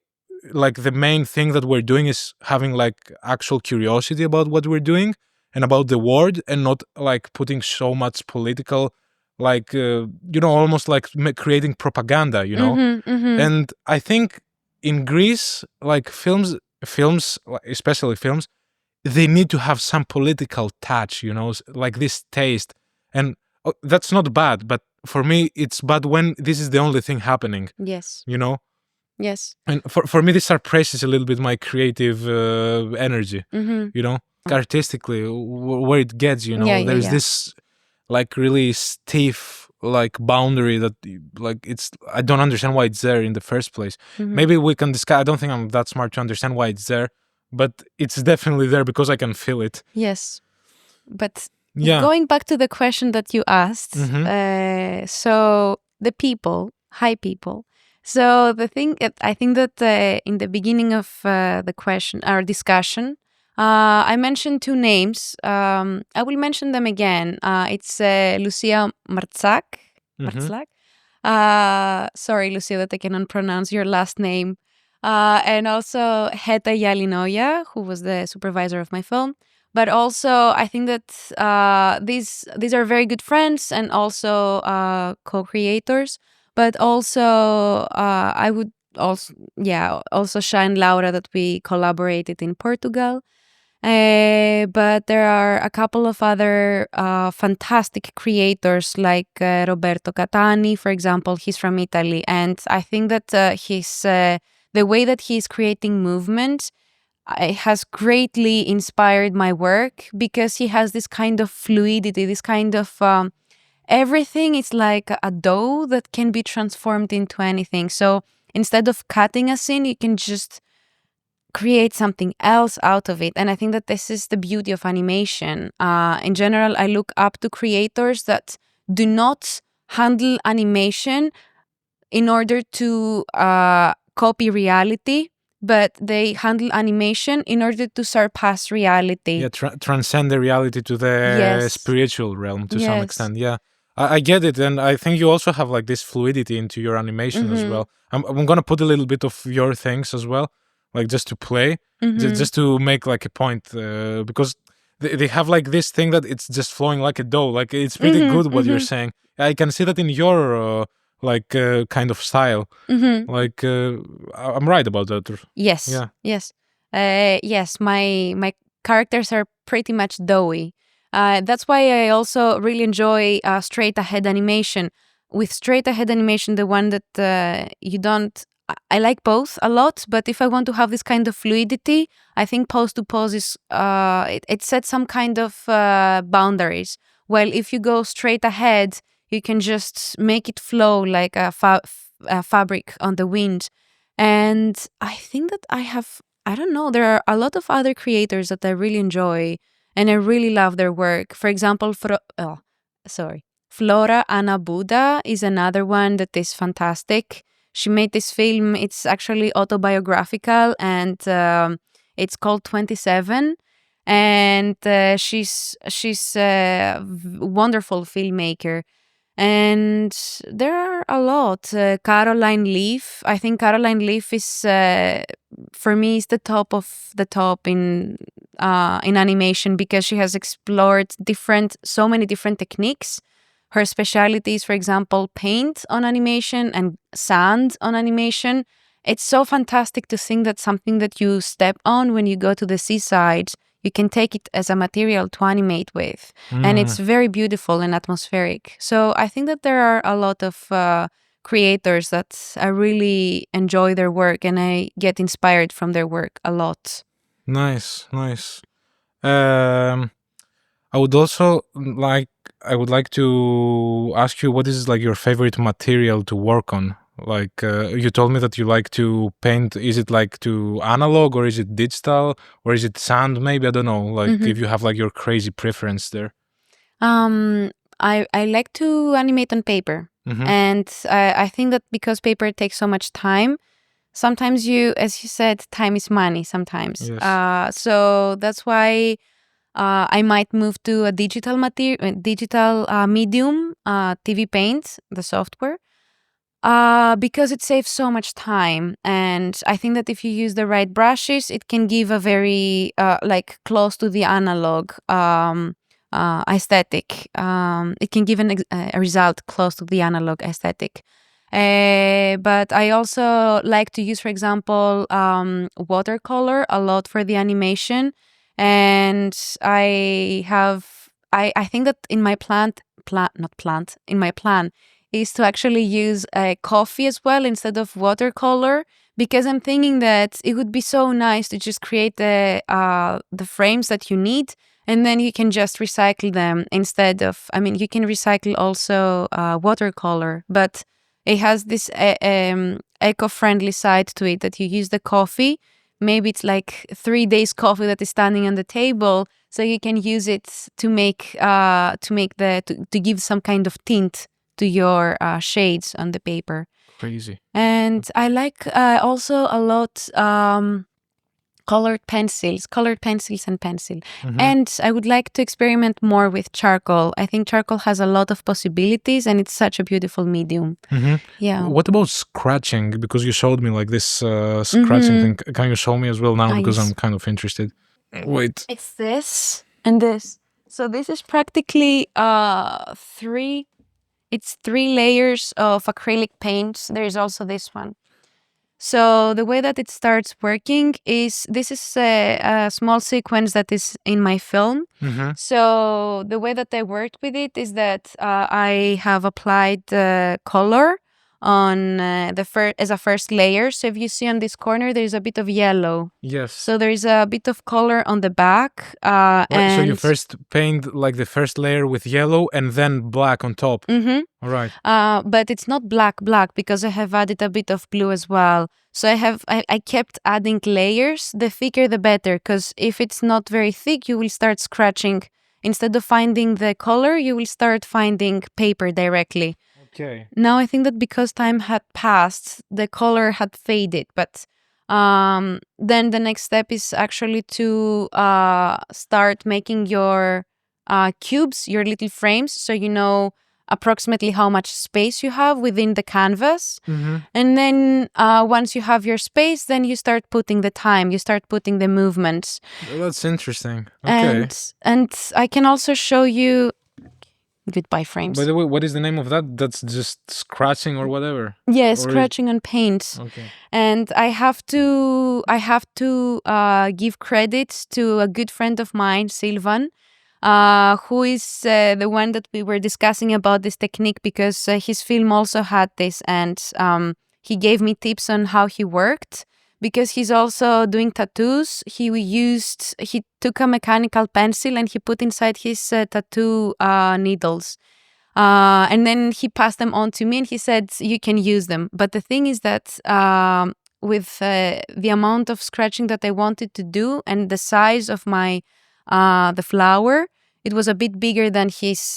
like the main thing that we're doing is having like actual curiosity about what we're doing and about the world, and not like putting so much political, like you know, almost like creating propaganda, you know. And I think in Greece, like films, especially films, they need to have some political touch, you know, like this taste. And that's not bad, but for me, it's bad when this is the only thing happening, Yes. you know. Yes. And for me, this suppresses a little bit my creative energy, you know, artistically, where it gets, you know. Yeah, yeah, There's yeah. this like really stiff like boundary that like it's, I don't understand why it's there in the first place. Maybe we can discuss. I don't think I'm that smart to understand why it's there, but it's definitely there because I can feel it. Yes. But Yeah. going back to the question that you asked, so the people, high people. So the thing, I think that in the beginning of the question, our discussion, I mentioned two names. I will mention them again. It's Lucia Martzak. Sorry, Lucia, that I cannot pronounce your last name. And also Heta Yalinoya, who was the supervisor of my film. But also, I think that these are very good friends and also co-creators. But also, I would also shine Laura, that we collaborated in Portugal. But there are a couple of other fantastic creators like Roberto Catani, for example. He's from Italy, and I think that the way that he's creating movement has greatly inspired my work, because he has this kind of fluidity, this kind of everything is like a dough that can be transformed into anything. So instead of cutting a scene, you can just create something else out of it. And I think that this is the beauty of animation. In general, I look up to creators that do not handle animation in order to copy reality, but they handle animation in order to surpass reality. Yeah, transcend the reality to the spiritual realm to some extent. Yeah, I get it. And I think you also have like this fluidity into your animation as well. I'm gonna put a little bit of your things as well, like just to play, just to make like a point, because they have like this thing that it's just flowing like a dough. Like it's pretty good what you're saying. I can see that in your like kind of style. Like I'm right about that. Yes. Yeah. Yes. Yes. My characters are pretty much doughy. That's why I also really enjoy straight ahead animation. With straight ahead animation, the one that you don't. I like both a lot, but if I want to have this kind of fluidity, I think pose to pose is it sets some kind of boundaries. While if you go straight ahead, you can just make it flow like a fabric on the wind. And I think that I don't know, there are a lot of other creators that I really enjoy and I really love their work. For example, Flora Anna Buddha is another one that is fantastic. She made this film, it's actually autobiographical and it's called 27. And she's a wonderful filmmaker. And there are a lot. Caroline Leaf. I think Caroline Leaf is, for me, is the top of the top in animation because she has explored so many different techniques. Her specialities, for example, paint on animation and sand on animation. It's so fantastic to think that something that you step on when you go to the seaside, you can take it as a material to animate with. And it's very beautiful and atmospheric. So I think that there are a lot of creators that I really enjoy their work and I get inspired from their work a lot. Nice. I would also I would like to ask you what is like your favorite material to work on. Like you told me that you like to paint. Is it like to analog or is it digital or is it sand? Maybe I don't know. Like if you have like your crazy preference there. I like to animate on paper, and I think that because paper takes so much time, sometimes as you said, time is money. Sometimes, Yes. so that's why I might move to a digital medium, TV Paint, the software. Because it saves so much time, and I think that if you use the right brushes, it can give a very like close to the analog aesthetic. It can give a result close to the analog aesthetic. But I also like to use, for example, watercolor a lot for the animation, and I think that in my in my plan is to actually use coffee as well instead of watercolor, because I'm thinking that it would be so nice to just create the frames that you need, and then you can just recycle them instead of. I mean, you can recycle also watercolor, but it has this eco-friendly side to it that you use the coffee. Maybe it's like 3 days coffee that is standing on the table, so you can use it to to give some kind of tint to your shades on the paper. Crazy. And I like also a lot colored pencils and pencil. And I would like to experiment more with charcoal. I think charcoal has a lot of possibilities and it's such a beautiful medium. Yeah. What about scratching? Because you showed me like this scratching thing. Can you show me as well now? Because yes. I'm kind of interested. Wait. It's this and this. So this is practically three layers of acrylic paints. There is also this one. So the way that it starts working is this is a small sequence that is in my film. So the way that I worked with it is that I have applied the color on as a first layer. So if you see on this corner, there's a bit of yellow. Yes. So there is a bit of color on the back. Wait, so you first paint like the first layer with yellow and then black on top. All right. But it's not black because I have added a bit of blue as well. So I kept adding layers. The thicker the better, because if it's not very thick, you will start scratching. Instead of finding the color, you will start finding paper directly. Okay. Now I think that because time had passed, the color had faded. But then the next step is actually to start making your cubes, your little frames, so you know approximately how much space you have within the canvas. And then once you have your space, then you start putting the time, you start putting the movements. That's interesting. Okay. And I can also show you with biframes. By the way, what is the name of that? That's just scratching or whatever. Yeah, Or scratching on paint. Okay. And I have to give credit to a good friend of mine, Silvan, who is the one that we were discussing about this technique, because his film also had this, and he gave me tips on how he worked, because he's also doing tattoos. He took a mechanical pencil and he put inside his tattoo needles. And then he passed them on to me and he said, you can use them. But the thing is that with the amount of scratching that I wanted to do and the size of my the flower, it was a bit bigger than his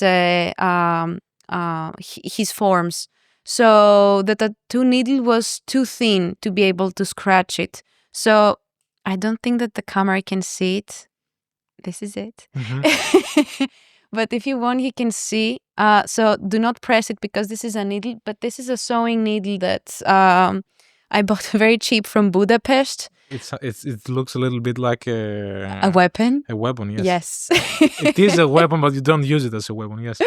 forms. So the tattoo needle was too thin to be able to scratch it. So I don't think that the camera can see it. This is it. Mhm. But if you want, you can see. So do not press it, because this is a needle. But this is a sewing needle that I bought very cheap from Budapest. It looks a little bit like A weapon? a weapon, yes. Yes. It is a weapon, but you don't use it as a weapon, yes.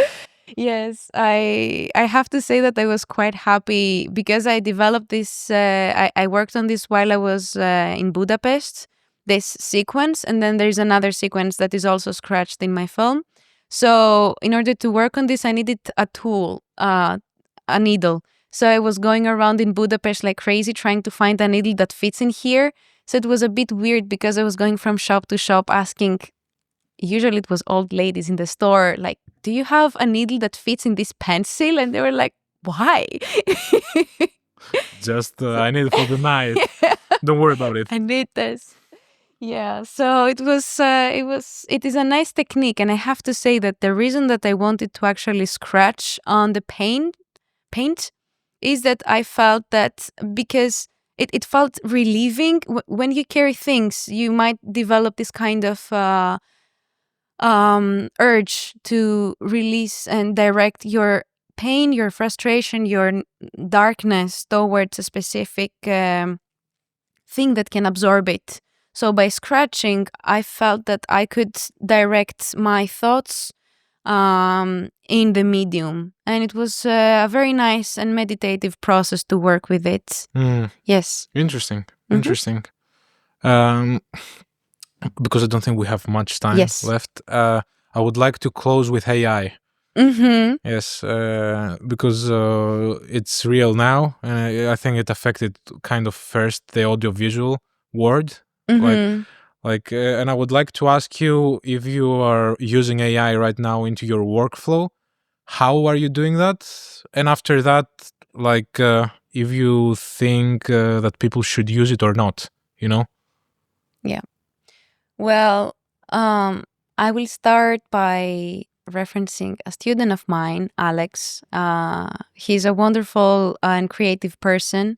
Yes, I have to say that I was quite happy because I developed this. I worked on this while I was in Budapest. This sequence, and then there's another sequence that is also scratched in my film. So in order to work on this, I needed a tool, a needle. So I was going around in Budapest like crazy trying to find a needle that fits in here. So it was a bit weird because I was going from shop to shop asking. Usually it was old ladies in the store, like, do you have a needle that fits in this pencil? And they were like, why? Just I need it for the night. Don't worry about it. I need this. Yeah, so it is a nice technique. And I have to say that the reason that I wanted to actually scratch on the paint is that I felt that because it felt relieving. When you carry things, you might develop this kind of urge to release and direct your pain, your frustration, your darkness towards a specific thing that can absorb it. So by scratching, I felt that I could direct my thoughts in the medium. And it was a very nice and meditative process to work with it. Yes. Interesting. Mhm. Interesting. Because I don't think we have much time Yes. left, I would like to close with AI. Mm-hmm. Yes, because it's real now, and I think it affected kind of first the audiovisual world. Mm-hmm. And I would like to ask you if you are using AI right now into your workflow. How are you doing that? And after that, if you think that people should use it or not, you know? Yeah. Well, I will start by referencing a student of mine, Alex. He's a wonderful and creative person.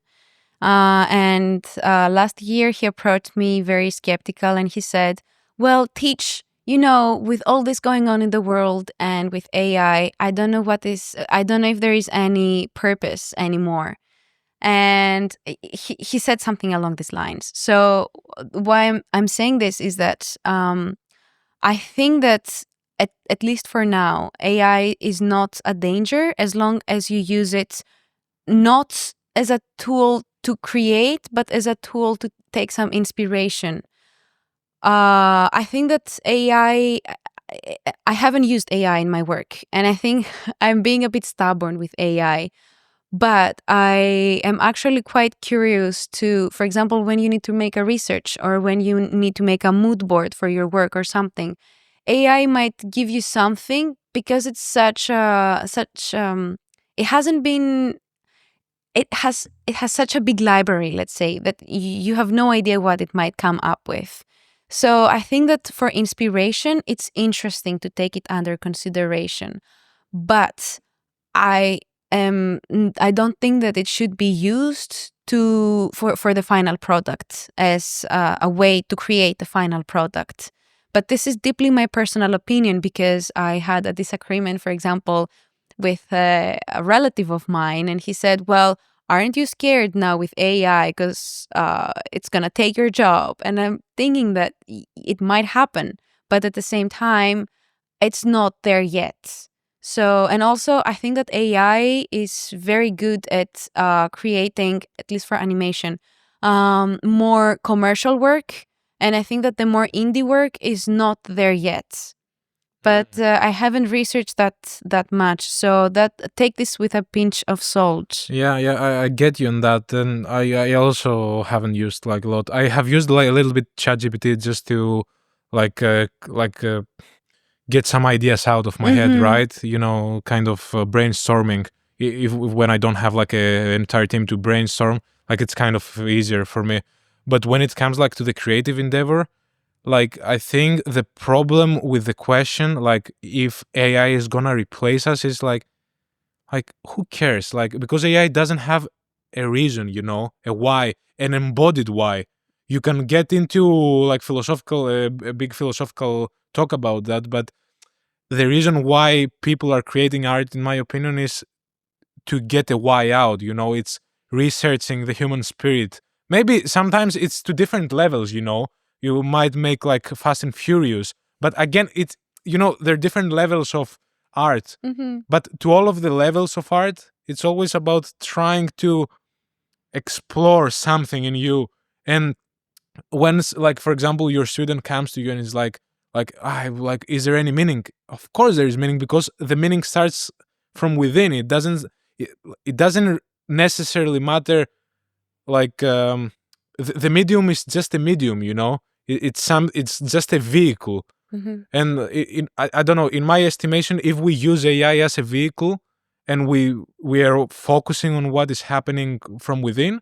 And last year he approached me very skeptical and he said, well, teach, with all this going on in the world and with AI, I don't know if there is any purpose anymore. And he said something along these lines. So why I'm saying this is that I think that at least for now, AI is not a danger as long as you use it not as a tool to create, but as a tool to take some inspiration. I think that I haven't used AI in my work, and I think I'm being a bit stubborn with AI. But I am actually quite curious to, for example, when you need to make a research or when you need to make a mood board for your work or something, AI might give you something because it's it has such a big library, let's say, that you have no idea what it might come up with. So I think that for inspiration, it's interesting to take it under consideration. But I don't think that it should be used for the final product as a way to create the final product. But this is deeply my personal opinion because I had a disagreement, for example, with a relative of mine, and he said, well, aren't you scared now with AI because it's going to take your job? And I'm thinking that it might happen, but at the same time, it's not there yet. So, and also I think that AI is very good at creating, at least for animation, more commercial work. And I think that the more indie work is not there yet. But I haven't researched that much, so that take this with a pinch of salt. Yeah, I get you on that, and I also haven't used like a lot. I have used like a little bit ChatGPT just to like get some ideas out of my head, right? Kind of brainstorming. If when I don't have like an entire team to brainstorm, like it's kind of easier for me. But when it comes like to the creative endeavor, like I think the problem with the question, like if AI is gonna replace us, is like who cares? Like because AI doesn't have a reason, a why, an embodied why. You can get into like philosophical, a big philosophical talk about that, but the reason why people are creating art, in my opinion, is to get a why out. It's researching the human spirit. Maybe sometimes it's to different levels. You might make like Fast and Furious, but again, it's there are different levels of art. But to all of the levels of art, it's always about trying to explore something in you. And when, like for example, your student comes to you and is like, is there any meaning? Of course, there is meaning, because the meaning starts from within. It doesn't necessarily matter. Like the medium is just a medium. It's just a vehicle. And I don't know. In my estimation, if we use AI as a vehicle and we are focusing on what is happening from within,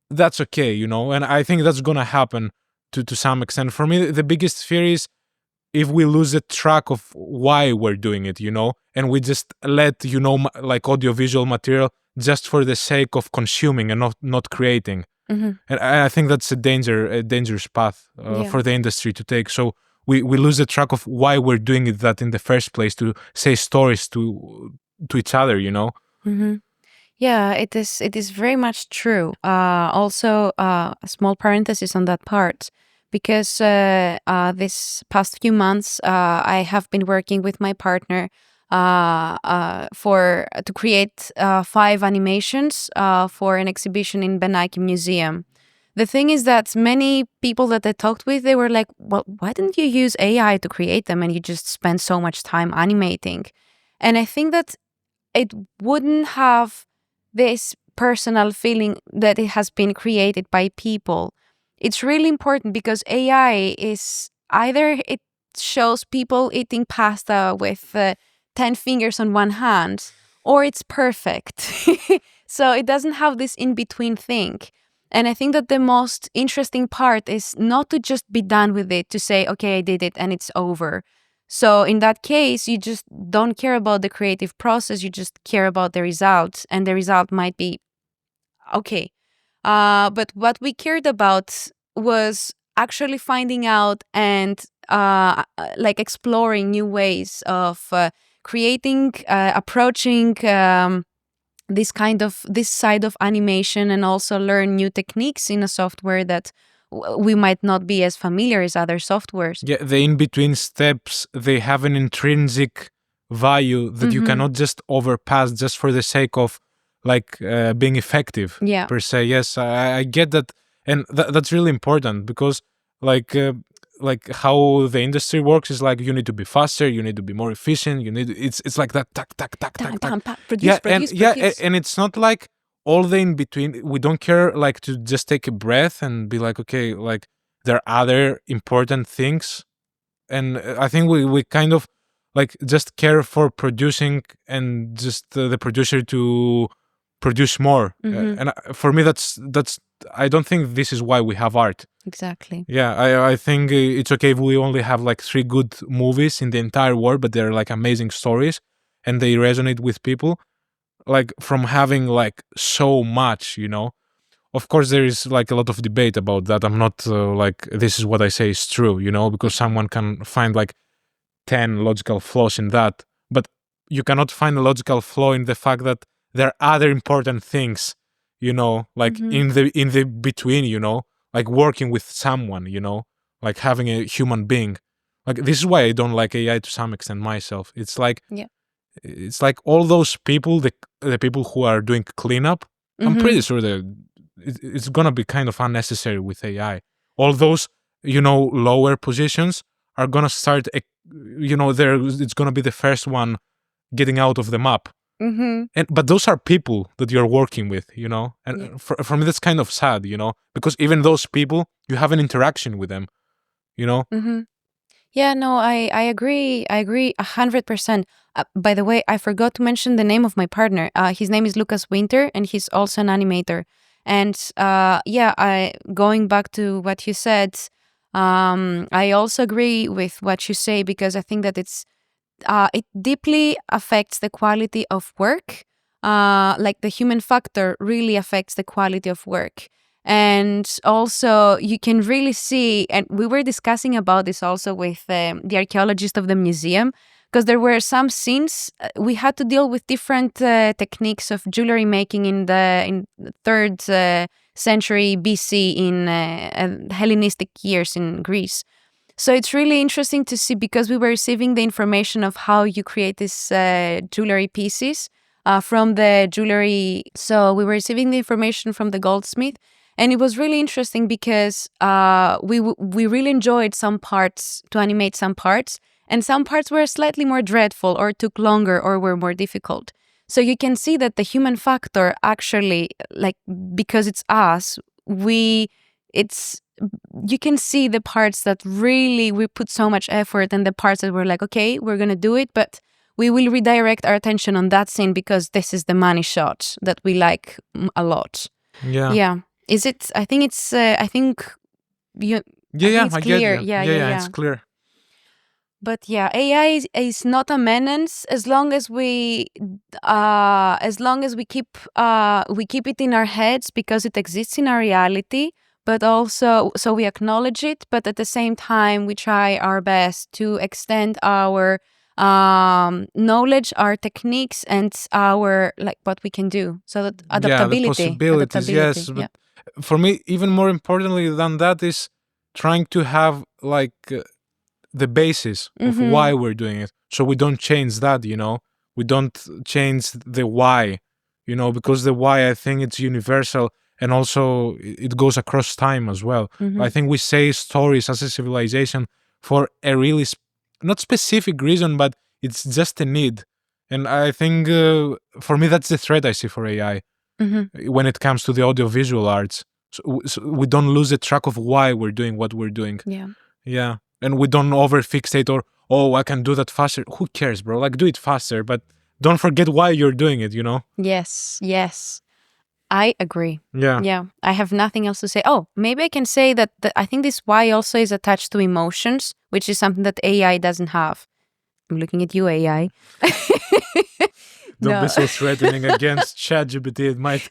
that's okay. And I think that's gonna happen to some extent. For me, the biggest fear is if we lose the track of why we're doing it, and we just let like audiovisual material just for the sake of consuming and not creating. And I think that's a dangerous path for the industry to take. So we lose the track of why we're doing it, that in the first place, to say stories to each other. Yeah, it is very much true. Also, a small parenthesis on that part, because this past few months, I have been working with my partner to create 5 animations for an exhibition in Benaki Museum. The thing is that many people that I talked with, they were like, well, why didn't you use AI to create them and you just spend so much time animating? And I think that it wouldn't have this personal feeling that it has been created by people. It's really important, because AI is either it shows people eating pasta with 10 fingers on one hand, or it's perfect. So it doesn't have this in-between thing. And I think that the most interesting part is not to just be done with it, to say, okay, I did it and it's over. So in that case, you just don't care about the creative process, you just care about the result, and the result might be okay. But what we cared about was actually finding out and like exploring new ways of creating, approaching this side of animation, and also learn new techniques in a software that we might not be as familiar as other softwares. Yeah, the in-between steps, they have an intrinsic value that you cannot just overpass just for the sake of like being effective, Yeah. per se. Yes, I get that, and that's really important, because like how the industry works is like you need to be faster, you need to be more efficient, it's like that tack tack tack tack tack. Produce. And it's not like all the in between. We don't care like to just take a breath and be like, okay, like there are other important things. And I think we kind of like just care for producing, and just the producer to produce more. For me, that's I don't think this is why we have art. Exactly. Yeah, I think it's okay if we only have like 3 good movies in the entire world, but they're like amazing stories and they resonate with people, like from having like so much. Of course, there is like a lot of debate about that. I'm not like this is what I say is true, because someone can find like 10 logical flaws in that, but you cannot find a logical flaw in the fact that there are other important things, like in the between, like working with someone, like having a human being. Like this is why I don't like AI to some extent myself. It's like It's like all those people, the people who are doing cleanup, I'm pretty sure that it's gonna be kind of unnecessary with AI. All those, lower positions are gonna start, it's gonna be the first one getting out of the map. But those are people that you're working with, and Yeah. for me that's kind of sad, because even those people, you have an interaction with them, Yeah, no, I agree. I agree 100%. By the way, I forgot to mention the name of my partner. His name is Lucas Winter, and he's also an animator. And I going back to what you said, I also agree with what you say because I think that it deeply affects the quality of work. Like the human factor really affects the quality of work. And also, you can really see, and we were discussing about this also with the archaeologist of the museum, because there were some scenes we had to deal with different techniques of jewelry making in the 3rd century BC in Hellenistic years in Greece. So it's really interesting to see because we were receiving the information of how you create these jewelry pieces from the jewelry. So we were receiving the information from the goldsmith. And it was really interesting because we really enjoyed some parts to animate some parts, and some parts were slightly more dreadful or took longer or were more difficult. So you can see that the human factor actually, like because it's us, you can see the parts that really we put so much effort, and the parts that we're like, okay, we're gonna do it, but we will redirect our attention on that scene because this is the money shot that we like a lot. Yeah. Is it? I think it's. I think you. Yeah, it's I clear. get you. Yeah. It's clear. But yeah, AI is not a menace as long as we keep it in our heads because it exists in our reality. But also, so we acknowledge it, but at the same time, we try our best to extend our knowledge, our techniques, and our what we can do. So that adaptability, the possibilities, yes. But for me, even more importantly than that is trying to have the basis of why we're doing it, so we don't change that. We don't change the why, because the why, I think it's universal, and also it goes across time as well. I think we say stories as a civilization for a really not specific reason, but it's just a need. And I think for me that's the threat I see for AI when it comes to the audiovisual arts. So we don't lose the track of why we're doing what we're doing. Yeah. And we don't over fixate or, oh, I can do that faster. Who cares, bro? Like, do it faster, but don't forget why you're doing it, Yes. I agree. Yeah. I have nothing else to say. Oh, maybe I can say that I think this why also is attached to emotions, which is something that AI doesn't have. I'm looking at you, AI. Don't be so threatening against ChatGPT. It might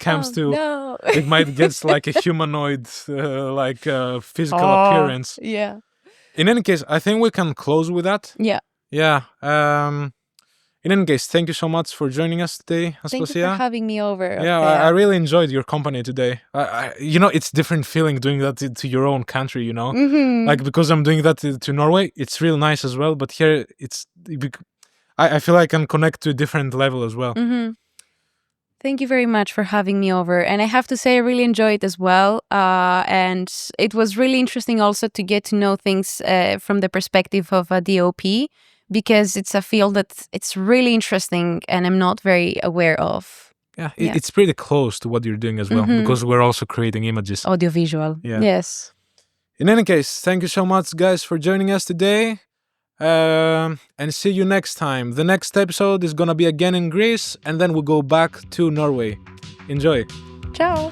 it might get like a humanoid, physical appearance. Yeah. In any case, I think we can close with that. Yeah. Yeah. In any case, thank you so much for joining us today, Aspasia. Thank you for having me over. Yeah, I really enjoyed your company today. It's different feeling doing that to your own country, Like, because I'm doing that to Norway, it's real nice as well. But here, I feel I can connect to a different level as well. Thank you very much for having me over. And I have to say, I really enjoyed it as well. And it was really interesting also to get to know things from the perspective of a DOP, because it's a field that it's really interesting and I'm not very aware of. Yeah, it's pretty close to what you're doing as well, because we're also creating images. Audiovisual. Yeah. Yes. In any case, thank you so much, guys, for joining us today. And see you next time. The next episode is gonna be again in Greece, and then we'll go back to Norway. Enjoy. Ciao.